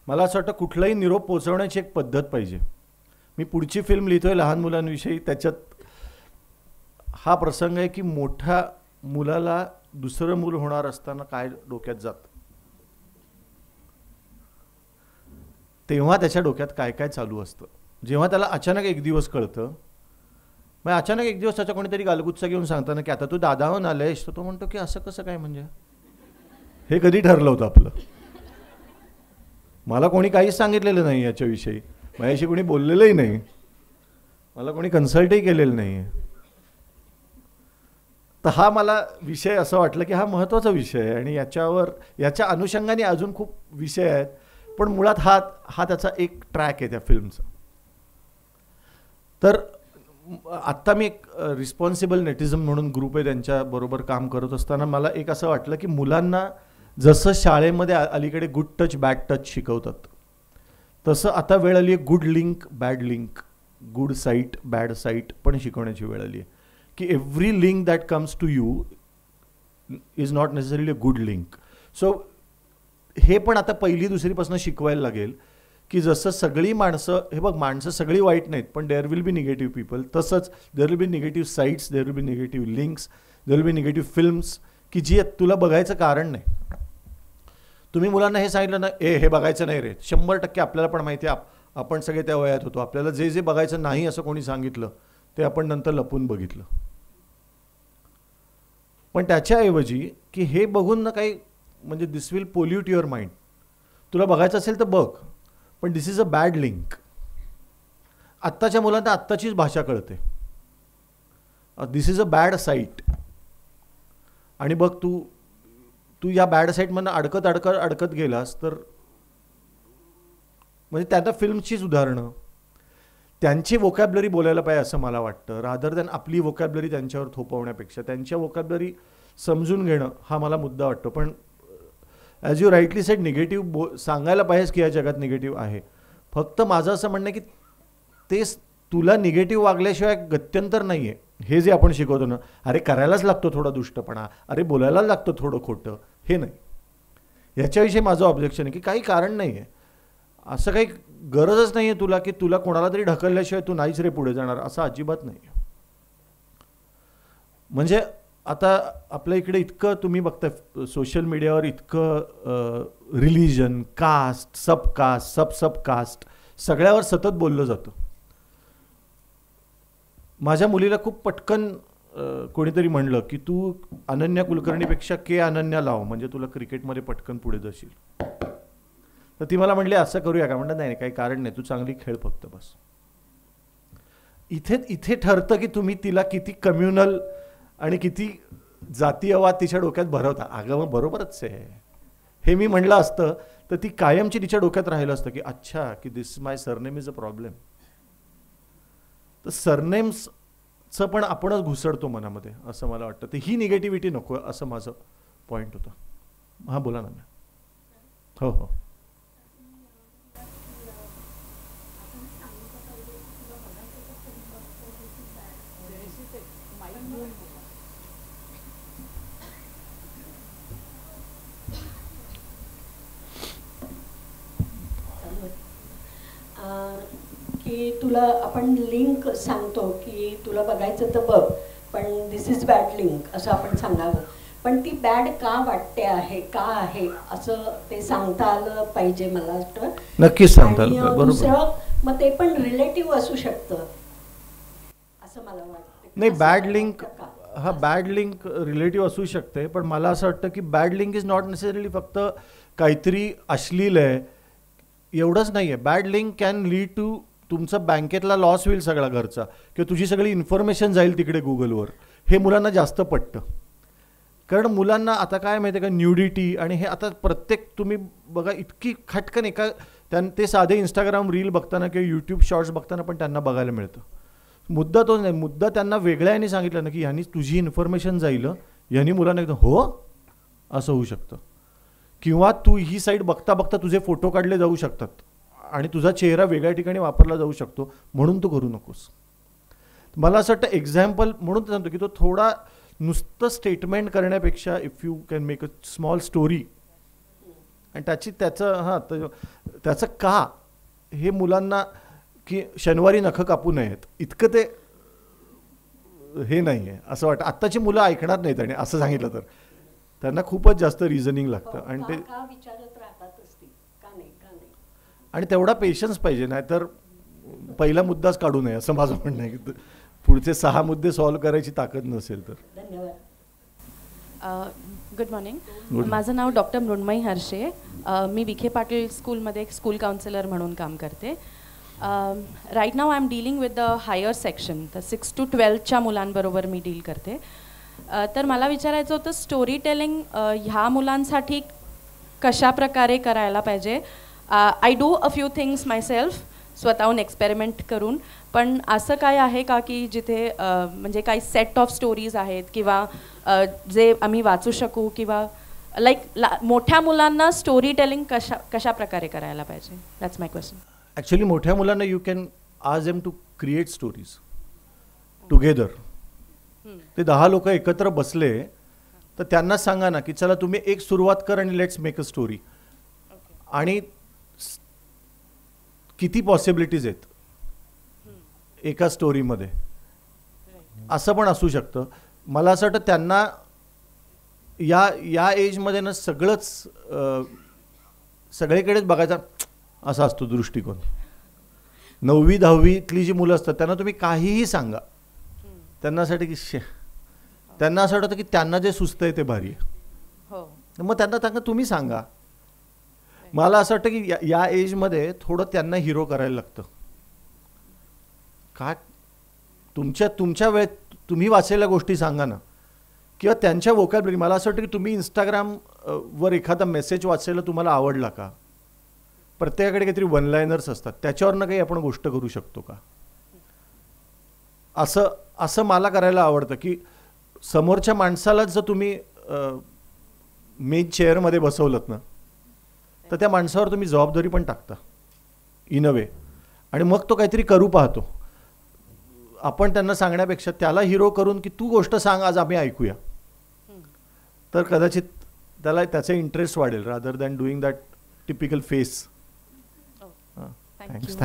मला असं वाटतं कुठलाही निरोप पोचवण्याची एक पद्धत पाहिजे. मी पुढची फिल्म लिहितोय लहान मुलांविषयी. त्याच्यात हा प्रसंग आहे की मोठ्या मुलाला दुसरं मूल होणार असताना काय डोक्यात जातं, तेव्हा त्याच्या डोक्यात काय काय चालू असतं. जेव्हा त्याला अचानक एक दिवस कळतं, मग अचानक एक दिवस त्याच्या कोणीतरी गालगुच्चा घेऊन सांगताना की आता तू दादाहून आलायस, तर तो म्हणतो की असं कसं काय, म्हणजे हे कधी ठरलं होतं आपलं? मला कोणी काहीच सांगितलेलं नाही याच्याविषयी, माझ्याशी कोणी बोललेलंही नाही, मला कोणी कन्सल्टही केलेलं नाही आहे. तर हा मला विषय असं वाटलं की हा महत्त्वाचा विषय आहे आणि याच्या अनुषंगाने अजून खूप विषय आहेत, पण मुळात हा त्याचा एक ट्रॅक आहे त्या फिल्मचा. तर आत्ता मी एक रिस्पॉन्सिबल नेटिझम म्हणून ग्रुप आहे त्यांच्याबरोबर काम करत असताना मला एक असं वाटलं की मुलांना जसं शाळेमध्ये अलीकडे गुड टच बॅड टच शिकवतात, तसं आता वेळ आली आहे good link bad link, good site bad site पण शिकवण्याची वेळ आली आहे. की every link that comes to you is not necessarily a good link. So हे पण आता 1ली 2रीपासून शिकवायला लागेल की जसं सगळी माणसं, हे बघ माणसं सगळी वाईट नाहीत, पण there will be negative people. तसंच there will be negative sites, there will be negative links, there will be negative films की जी तुला बघायचं कारण नाही. तुम्ही मुलांना हे सांगितलं ना, हे बघायचं नाही रे, 100% आपल्याला पण माहिती आहे, आपण सगळे त्या वयात होतो, आपल्याला जे जे बघायचं नाही असं कोणी सांगितलं ते आपण नंतर लपून बघितलं. पण त्याच्याऐवजी की हे बघून ना काही, म्हणजे दिस विल पोल्यूट युअर माइंड. तुला बघायचं असेल तर बघ, पण दिस इज अ बॅड लिंक. आत्ताच्या मुलांना आत्ताचीच भाषा कळते. दिस इज अ बॅड साईट, आणि बघ तू या बॅड साईटमधनं अडकत गेलास तर, म्हणजे त्यांना फिल्मचीच उदाहरणं, त्यांची वोकॅब्लरी बोलायला पाहिजे असं मला वाटतं, रादर दॅन आपली वोकॅब्लरी त्यांच्यावर थोपवण्यापेक्षा त्यांच्या वोकॅब्लरी समजून घेणं हा मला मुद्दा वाटतो. पण as you rightly sed, negative सांगायला पाहिजेच की या जगात निगेटिव्ह आहे. फक्त माझं असं म्हणणं आहे की तेच तुला निगेटिव्ह वागल्याशिवाय गत्यंतर नाही आहे. हे जे आपण शिकवतो ना, अरे करायलाच लागतो थोडा दुष्टपणा, अरे बोलायला लागतं थोडं खोटं, हे नाही. ह्याच्याविषयी माझं ऑब्जेक्शन आहे की काही कारण नाही आहे, असं काही गरजच नाही आहे तुला की तुला कोणाला तरी ढकलल्याशिवाय तू नाहीच रे पुढे जाणार, असं अजिबात नाही आहे. म्हणजे आता आपल्या इकडे इतकं तुम्ही बघता सोशल मीडियावर, इतकं रिलिजन, कास्ट, सब कास्ट सगळ्यावर सतत बोललं जातं. माझ्या मुलीला खूप पटकन कोणीतरी म्हणलं की तू अनन्या कुलकर्णीपेक्षा अनन्या लाव, म्हणजे तुला क्रिकेटमध्ये पटकन पुढे जाशील. तर ती मला म्हणली असं करूया का? म्हणलं नाही काही कारण नाही, तू चांगली खेळ फक्त बस. इथे ठरतं की तुम्ही तिला किती कम्युनल आणि किती जातीयवाद तिच्या डोक्यात भरवता. अगं मग बरोबरच आहे, हे मी म्हणलं असतं तर ती कायमची तिच्या डोक्यात राहिलं असतं की अच्छा की दिस माय सरनेम इज अ प्रॉब्लेम. तर सरनेम्सचं पण आपणच घुसडतो मनामध्ये असं मला वाटतं. तर ही निगेटिव्हिटी नको असं माझं पॉईंट होतं. हां बोला ना. हो हो. की तुला आपण लिंक सांगतो की तुला बघायचं तर बघ, पण दिस इज बॅड लिंक असं आपण सांगावं. पण ती बॅड का वाटते आहे, का आहे असं ते सांगता आलं पाहिजे मला वाटतं. नक्कीच सांगता आलं आणि, पाहिजे, बरोबर. दुसरं मग ते पण रिलेटिव्ह असू शकतं असं मला वाटतं. नाही, असं बॅड वाटतं लिंक, का? हा बॅड लिंक रिलेटिव्ह असू शकते, पण मला असं वाटतं की bad link is not necessarily फक्त काहीतरी अश्लील आहे एवढंच नाही आहे. Bad link can lead to तुमचा बँकेतला लॉस होईल सगळा घरचा, किंवा तुझी सगळी इन्फॉर्मेशन जाईल तिकडे गुगलवर. हे मुलांना जास्त पटतं, कारण मुलांना आता काय माहिती आहे का, न्यूडिटी आणि हे आता प्रत्येक तुम्ही बघा इतकी खटकन एका ते साधे इंस्टाग्राम रील बघताना किंवा यूट्यूब शॉर्ट्स बघताना पण त्यांना बघायला मिळतं. मुद्दा तो नाही, मुद्दा त्यांना वेगळ्याने सांगितलं ना की ह्यानी तुझी इन्फॉर्मेशन जाईल, ह्यानी मुलांना एकदम हो असं होऊ शकतं. किंवा तू ही साईट बघता बघता तुझे फोटो काढले जाऊ शकतात आणि तुझा चेहरा वेगळ्या ठिकाणी वापरला जाऊ शकतो, म्हणून तू करू नकोस. मला असं वाटतं एक्झाम्पल म्हणून सांगतो की तो थोडा नुसतं स्टेटमेंट करण्यापेक्षा if you can make a small story आणि त्याचं का हे मुलांना, की शनिवारी नखं कापू नयेत इतकं ते हे नाही आहे असं वाटतं. आत्ताची मुलं ऐकणार नाहीत आणि असं सांगितलं तर त्यांना खूपच जास्त रिझनिंग लागतं आणि ते विचारत राहतातच ती, का नाही का नाही. आणि तेवढा पेशन्स पाहिजे, नाही तर पहिला मुद्दाच काढू नये असं माझं म्हणणं आहे. की पुढचे 6 मुद्दे सॉल्व्ह करायची ताकद नसेल तर. धन्यवाद. Good morning. Good. माझं नाव डॉक्टर मृण्मयी हर्षे. मी विखे पाटील स्कूलमध्ये एक स्कूल काउन्सिलर म्हणून काम करते. Right now I am dealing with the higher section, तर 6 to 12च्या मुलांबरोबर मी डील करते. तर मला विचारायचं होतं, स्टोरी टेलिंग ह्या मुलांसाठी कशा प्रकारे करायला पाहिजे. I do a few things myself, स्वतःहून एक्सपेरिमेंट करून, पण असं काय आहे का की जिथे म्हणजे काही सेट ऑफ स्टोरीज आहेत किंवा जे आम्ही वाचू शकू, किंवा मोठ्या मुलांना स्टोरी टेलिंग कशा प्रकारे करायला पाहिजे. That's my question. ॲक्च्युली मोठ्या मुलांना यू कॅन आज aim to create stories together. ते 10 लोक एकत्र बसले तर त्यांना सांगा ना की चला तुम्ही एक सुरुवात कर आणि लेट्स मेक अ स्टोरी. आणि किती पॉसिबिलिटीज आहेत एका स्टोरीमध्ये असं पण असू शकतं. मला असं वाटतं त्यांना या एजमध्ये ना सगळीकडेच बघायचा असा असतो दृष्टिकोन. 9वी 10वीतली जी मुलं असतात त्यांना तुम्ही काहीही सांगा, त्यांनासाठी की त्यांना असं वाटतं की त्यांना जे सुचतंय ते भारी आहे, मग त्यांना तुम्ही सांगा. मला असं वाटतं की या एजमध्ये थोडं त्यांना हिरो करायला लागतं. का तुमच्या वेळेत तुम्ही वाचलेल्या गोष्टी सांगा ना, किंवा त्यांच्या वोकॅब्युलरी. मला असं वाटतं की तुम्ही इंस्टाग्रामवर एखादा मेसेज वाचलेला तुम्हाला आवडला का, प्रत्येकाकडे काहीतरी वन लायनर्स असतात, त्याच्यावरनं काही आपण गोष्ट करू शकतो का, असं मला करायला आवडतं. की समोरच्या माणसालाच जर तुम्ही मेन चेअरमध्ये बसवलंत ना तर त्या माणसावर तुम्ही जबाबदारी पण टाकता इन अ वे, आणि मग तो काहीतरी करू पाहतो. आपण त्यांना सांगण्यापेक्षा त्याला हिरो करून की तू गोष्ट सांग आज आम्ही ऐकूया, तर कदाचित त्याला त्याचा इंटरेस्ट वाढेल rather than doing that typical face. Thanks.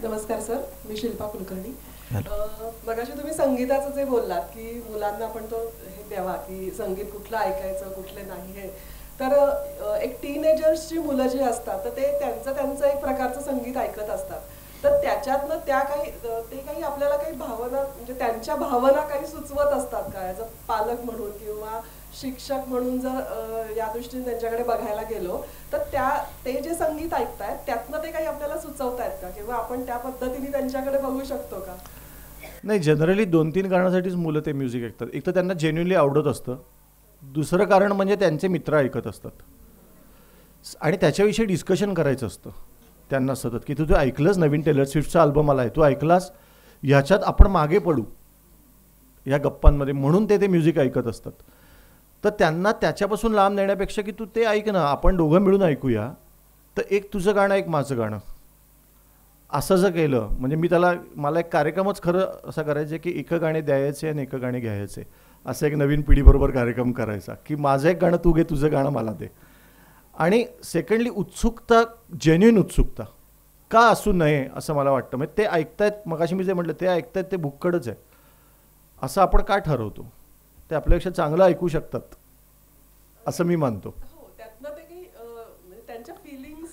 नमस्कार सर, मी शिल्पा कुलकर्णी. मगाशी तुम्ही संगीताचं जे बोललात की मुलांना आपण तो हे द्यावा की संगीत कुठलं ऐकायचं कुठले नाही हे, तर एक टीनेजर्सची मुलं जी असतात तर ते त्यांचं एक प्रकारचं संगीत ऐकत असतात. तर त्याच्यातनं ते काही आपल्याला काही भावना, म्हणजे त्यांच्या भावना काही सुचवत असतात का, ॲज अ पालक म्हणून किंवा शिक्षक म्हणून जर या दृष्टीने त्यांच्याकडे बघायला गेलो तर ते जे संगीत ऐकतायत त्यातनं ते काही आपल्याला सुचवतायत का, किंवा आपण त्या पद्धतीने त्यांच्याकडे बघू शकतो का? नाही, जनरली 2-3 कारणासाठीच मुलं ते म्युझिक ऐकतात. एक तर त्यांना जेन्युइनली आवडत असतं, दुसरं कारण म्हणजे त्यांचे मित्र ऐकत असतात आणि त्याच्याविषयी डिस्कशन करायचं असतं त्यांना सतत, की तू ऐकलंस नवीन टेलर स्विफ्टचा अल्बम आला आहे, तू ऐकलास, ह्याच्यात आपण मागे पडू या गप्पांमध्ये, म्हणून ते म्युझिक ऐकत असतात. तर त्यांना त्याच्यापासून लांब नेण्यापेक्षा की तू ते ऐक ना, आपण दोघं मिळून ऐकूया, तर एक तुझं गाणं एक माझं गाणं असं जर केलं, म्हणजे मला एक कार्यक्रमच खरं असा करायचं की एक गाणे द्यायचे आणि एक गाणे घ्यायचे, असं एक नवीन पिढीबरोबर कार्यक्रम करायचा की माझं एक गाणं तू घे, तुझं गाणं मला दे. आणि सेकंडली उत्सुकता, जेन्युइन उत्सुकता का असू नये असं मला वाटतं. म्हणजे ते ऐकतायत, मगाशी मी जे म्हटलं ते ऐकतायत, ते भुक्कडच आहे असं आपण का ठरवतो. ते आपल्यापेक्षा चांगलं ऐकू शकतात असं मी मानतो. हो, त्यातनं ते काही म्हणजे त्यांच्या फिलिंग्स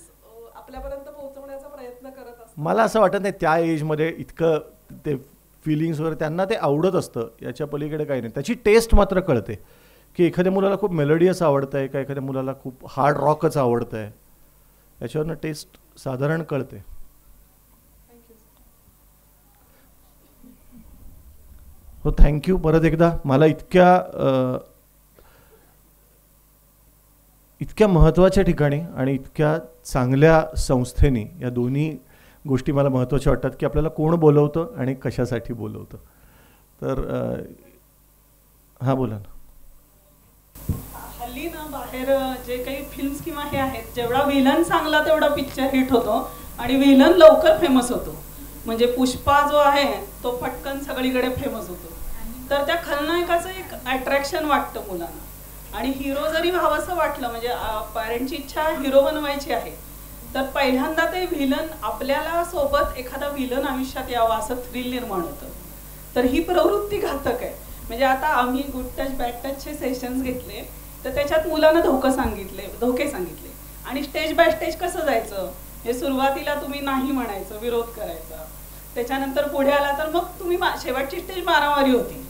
आपल्यापर्यंत पोहोचवण्याचा प्रयत्न करत असतात. मला असं वाटत नाही त्या एजमध्ये इतकं ते फिलिंग्स वगैरे त्यांना ते आवडत असतं, याच्या पलीकडे काही नाही. त्याची टेस्ट मात्र कळते की एखाद्या मुलाला खूप मेलोडियस आवडतं आहे का एखाद्या मुलाला खूप हार्ड रॉकच आवडतं आहे, याच्यावरनं टेस्ट साधारण कळते. हो, थँक्यू परत एकदा. मला इतक्या महत्त्वाच्या ठिकाणी आणि इतक्या चांगल्या संस्थेनी या दोन्ही गोष्टी मला महत्त्वाच्या वाटतात की आपल्याला कोण बोलवतं आणि कशासाठी बोलवतं. तर हां बोला ना. हल्ली ना बाहेर जे काही फिल्म्स किंवा हे आहेत, जेवढा विलन चांगला तेवढा पिक्चर हिट होतो आणि विलन लवकर फेमस होतो. म्हणजे पुष्पा जो आहे तो पटकन सगळीकडे फेमस होतो. तर त्या खलनायकाचं एक अट्रॅक्शन वाटतं मुलांना. आणि हिरो जरी व्हावंसं वाटलं, म्हणजे पॅरेंटची इच्छा हिरो बनवायची आहे, तर पहिल्यांदा ते व्हिलन आपल्याला सोबत एखादा व्हिलन आयुष्यात यावा असं थ्रिल निर्माण होतं. तर ही प्रवृत्ती घातक आहे. म्हणजे आता आम्ही गुड टच बॅड टचचे सेशन्स घेतले, तर त्याच्यात मुलांना धोके सांगितले आणि स्टेज बाय स्टेज कसं जायचं हे सुरुवातीला तुम्ही नाही म्हणायचं, विरोध करायचा. त्याच्यानंतर पुढे आला तर मग तुम्ही शेवटची स्टेज मारामारी होती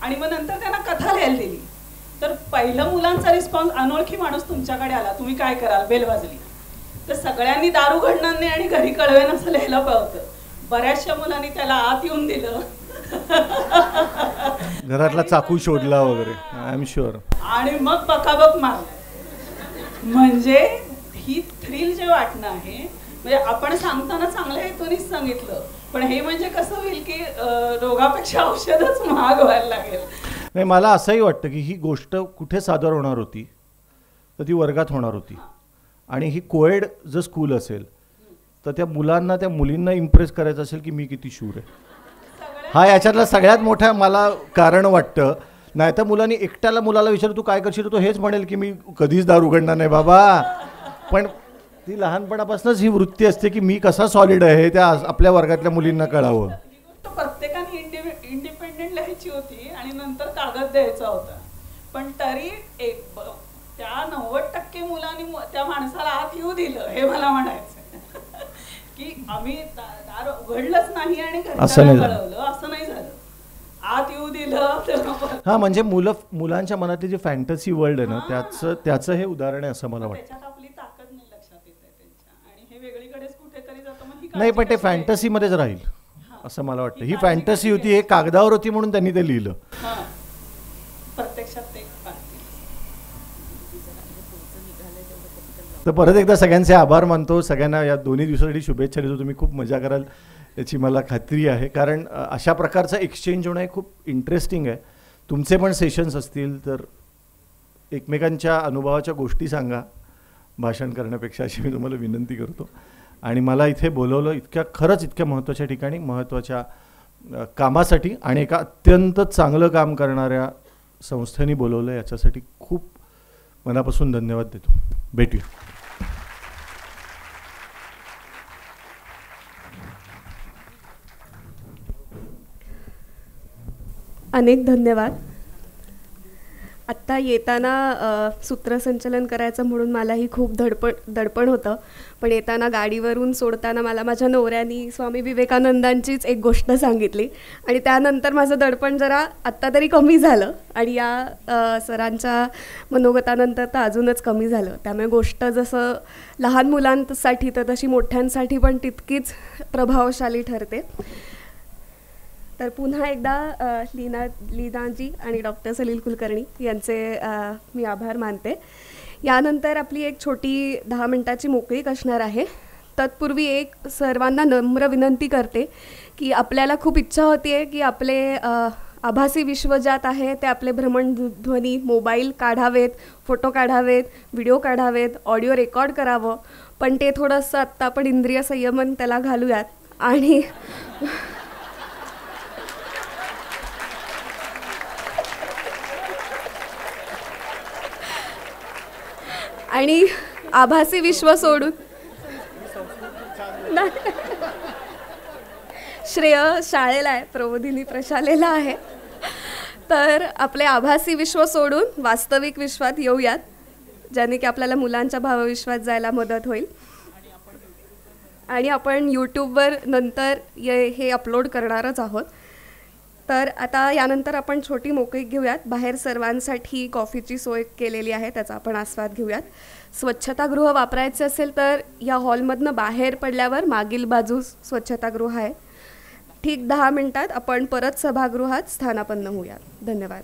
आणि मग नंतर त्यांना कथा लिहायला दिली. तर पहिलं मुलांचा रिस्पॉन्स, अनोळखी माणूस तुमच्याकडे आला, तुम्ही काय कराल, बेल वाजली, तर सगळ्यांनी दारू घडणार नाही आणि घरी कळवेन असं लिहायला पाहतं. बऱ्याचशा मुलांनी त्याला आत येऊन दिलं, घरातला चाकू शोधला वगैरे, आय एम शुअर, आणि मग बकाबक मारलं. म्हणजे ही थ्रिल जे वाटणं आहे, म्हणजे आपण सांगताना चांगल्या हेतूनच सांगितलं, पण हे म्हणजे कसं होईल की रोगापेक्षा औषधच महाग व्हायला लागेल. नाही, मला असंही वाटतं की ही गोष्ट कुठे सादर होणार होती, तर ती वर्गात होणार होती. आणि ही कोएड जर स्कूल असेल तर त्या मुलांना, त्या मुलींना इम्प्रेस करायचं असेल की मी किती शूर आहे, हा याच्यातला सगळ्यात मोठा मला कारण वाटतं. नाही तर मुलांनी एकट्याला मुलाला विचार तू काय करशील, तो हेच म्हणेल की मी कधीच दारू उघडणार नाही बाबा. पण ती लहानपणापासूनच ही वृत्ती असते की मी कसा सॉलिड आहे, त्या आपल्या वर्गातल्या मुलींना कळावं. प्रत्येकाने इंडिपेंडेंट लिहायची होती आणि नंतर कागद द्यायचा होता. पण तरी त्या 90% मुलांनी त्या माणसाला आत येऊ दिलं, हे मला म्हणायचं की आम्ही दार उघडलंच नाही आणि घरच्यांना कळवलं, असं नाही झालं, आत येऊ दिलं. हा, म्हणजे मुलांच्या मनातली जी फॅन्टसी वर्ल्ड आहे ना, त्याचं हे उदाहरण आहे असं मला वाटतं. त्याच्यात आपली ताकद नाही लक्षात येते त्यांच्या, आणि हे वेगळीकडेच कुठेतरी जातं. मग नाही, पण ते फॅन्टसीमध्येच राहील असं मला वाटतं. ही फॅन्टसी होती, हे कागदावर होती म्हणून त्यांनी ते लिहिलं. प्रत्यक्षात ते तर परत एकदा सगळ्यांचे आभार मानतो. सगळ्यांना या दोन्ही दिवसासाठी शुभेच्छा देतो. तुम्ही खूप मजा कराल याची मला खात्री आहे, कारण अशा प्रकारचं एक्सचेंज होणं हे खूप इंटरेस्टिंग आहे. तुमचे पण सेशन्स असतील तर एकमेकांच्या अनुभवाच्या गोष्टी सांगा भाषण करण्यापेक्षा, अशी मी तुम्हाला विनंती करतो. आणि मला इथे बोलवलं खरंच इतक्या महत्त्वाच्या ठिकाणी, महत्त्वाच्या कामासाठी आणि एका अत्यंत चांगलं काम करणाऱ्या संस्थेने बोलवलं, याच्यासाठी खूप मनापासून धन्यवाद देतो. भेटूया. अनेक धन्यवाद. आत्ता येताना सूत्रसंचलन करायचं म्हणून मलाही खूप दडपण होतं, पण येताना गाडीवरून सोडताना मला माझ्या नवऱ्यानी स्वामी विवेकानंदांचीच एक गोष्ट सांगितली आणि त्यानंतर माझं दडपण जरा आत्ता तरी कमी झालं आणि या सरांच्या मनोगतानंतर तर अजूनच कमी झालं. त्यामुळे गोष्ट जसं लहान मुलांसाठी तर तशी मोठ्यांसाठी पण तितकीच प्रभावशाली ठरते. तर पुन्हा एकदा लीनाजी आणि डॉक्टर सलील कुलकर्णी यांचे मी आभार मानते. यानंतर आपली एक छोटी 10 मिनिटाची मोकळीक असणार आहे. तत्पूर्वी एक सर्वांना नम्र विनंती करते की आपल्याला खूप इच्छा होती आहे की आपले आभासी विश्व ज्यात आहे ते आपले भ्रमणध्वनी मोबाईल काढावेत, फोटो काढावेत, व्हिडिओ काढावेत, ऑडिओ रेकॉर्ड करावं, पण ते थोडंसं आत्ता आपण इंद्रिय संयमन त्याला घालूयात आणि आभासी विश्व सोडून श्रेय शाळेला आहे, प्रबोधिनी प्रशालेला आहे. तर आपले आभासी विश्व सोडून वास्तविक विश्वात येऊयात, ज्याने की आपल्याला मुलांच्या भावविश्वात जायला मदत होईल. आणि आपण यूट्यूबवर नंतर हे अपलोड करणारच आहोत. तर आता यानंतर आपण छोटी मोकळीक घेऊयात. बाहेर सर्वांसाठी कॉफीची सोय केलेली आहे, त्याचा आपण आस्वाद घेऊयात. स्वच्छतागृह वापरायचे असेल तर या हॉलमधनं बाहेर पडल्यावर मागील बाजूस स्वच्छतागृह आहे. ठीक 10 मिनिटात आपण परत सभागृहात स्थानापन्न होऊयात. धन्यवाद.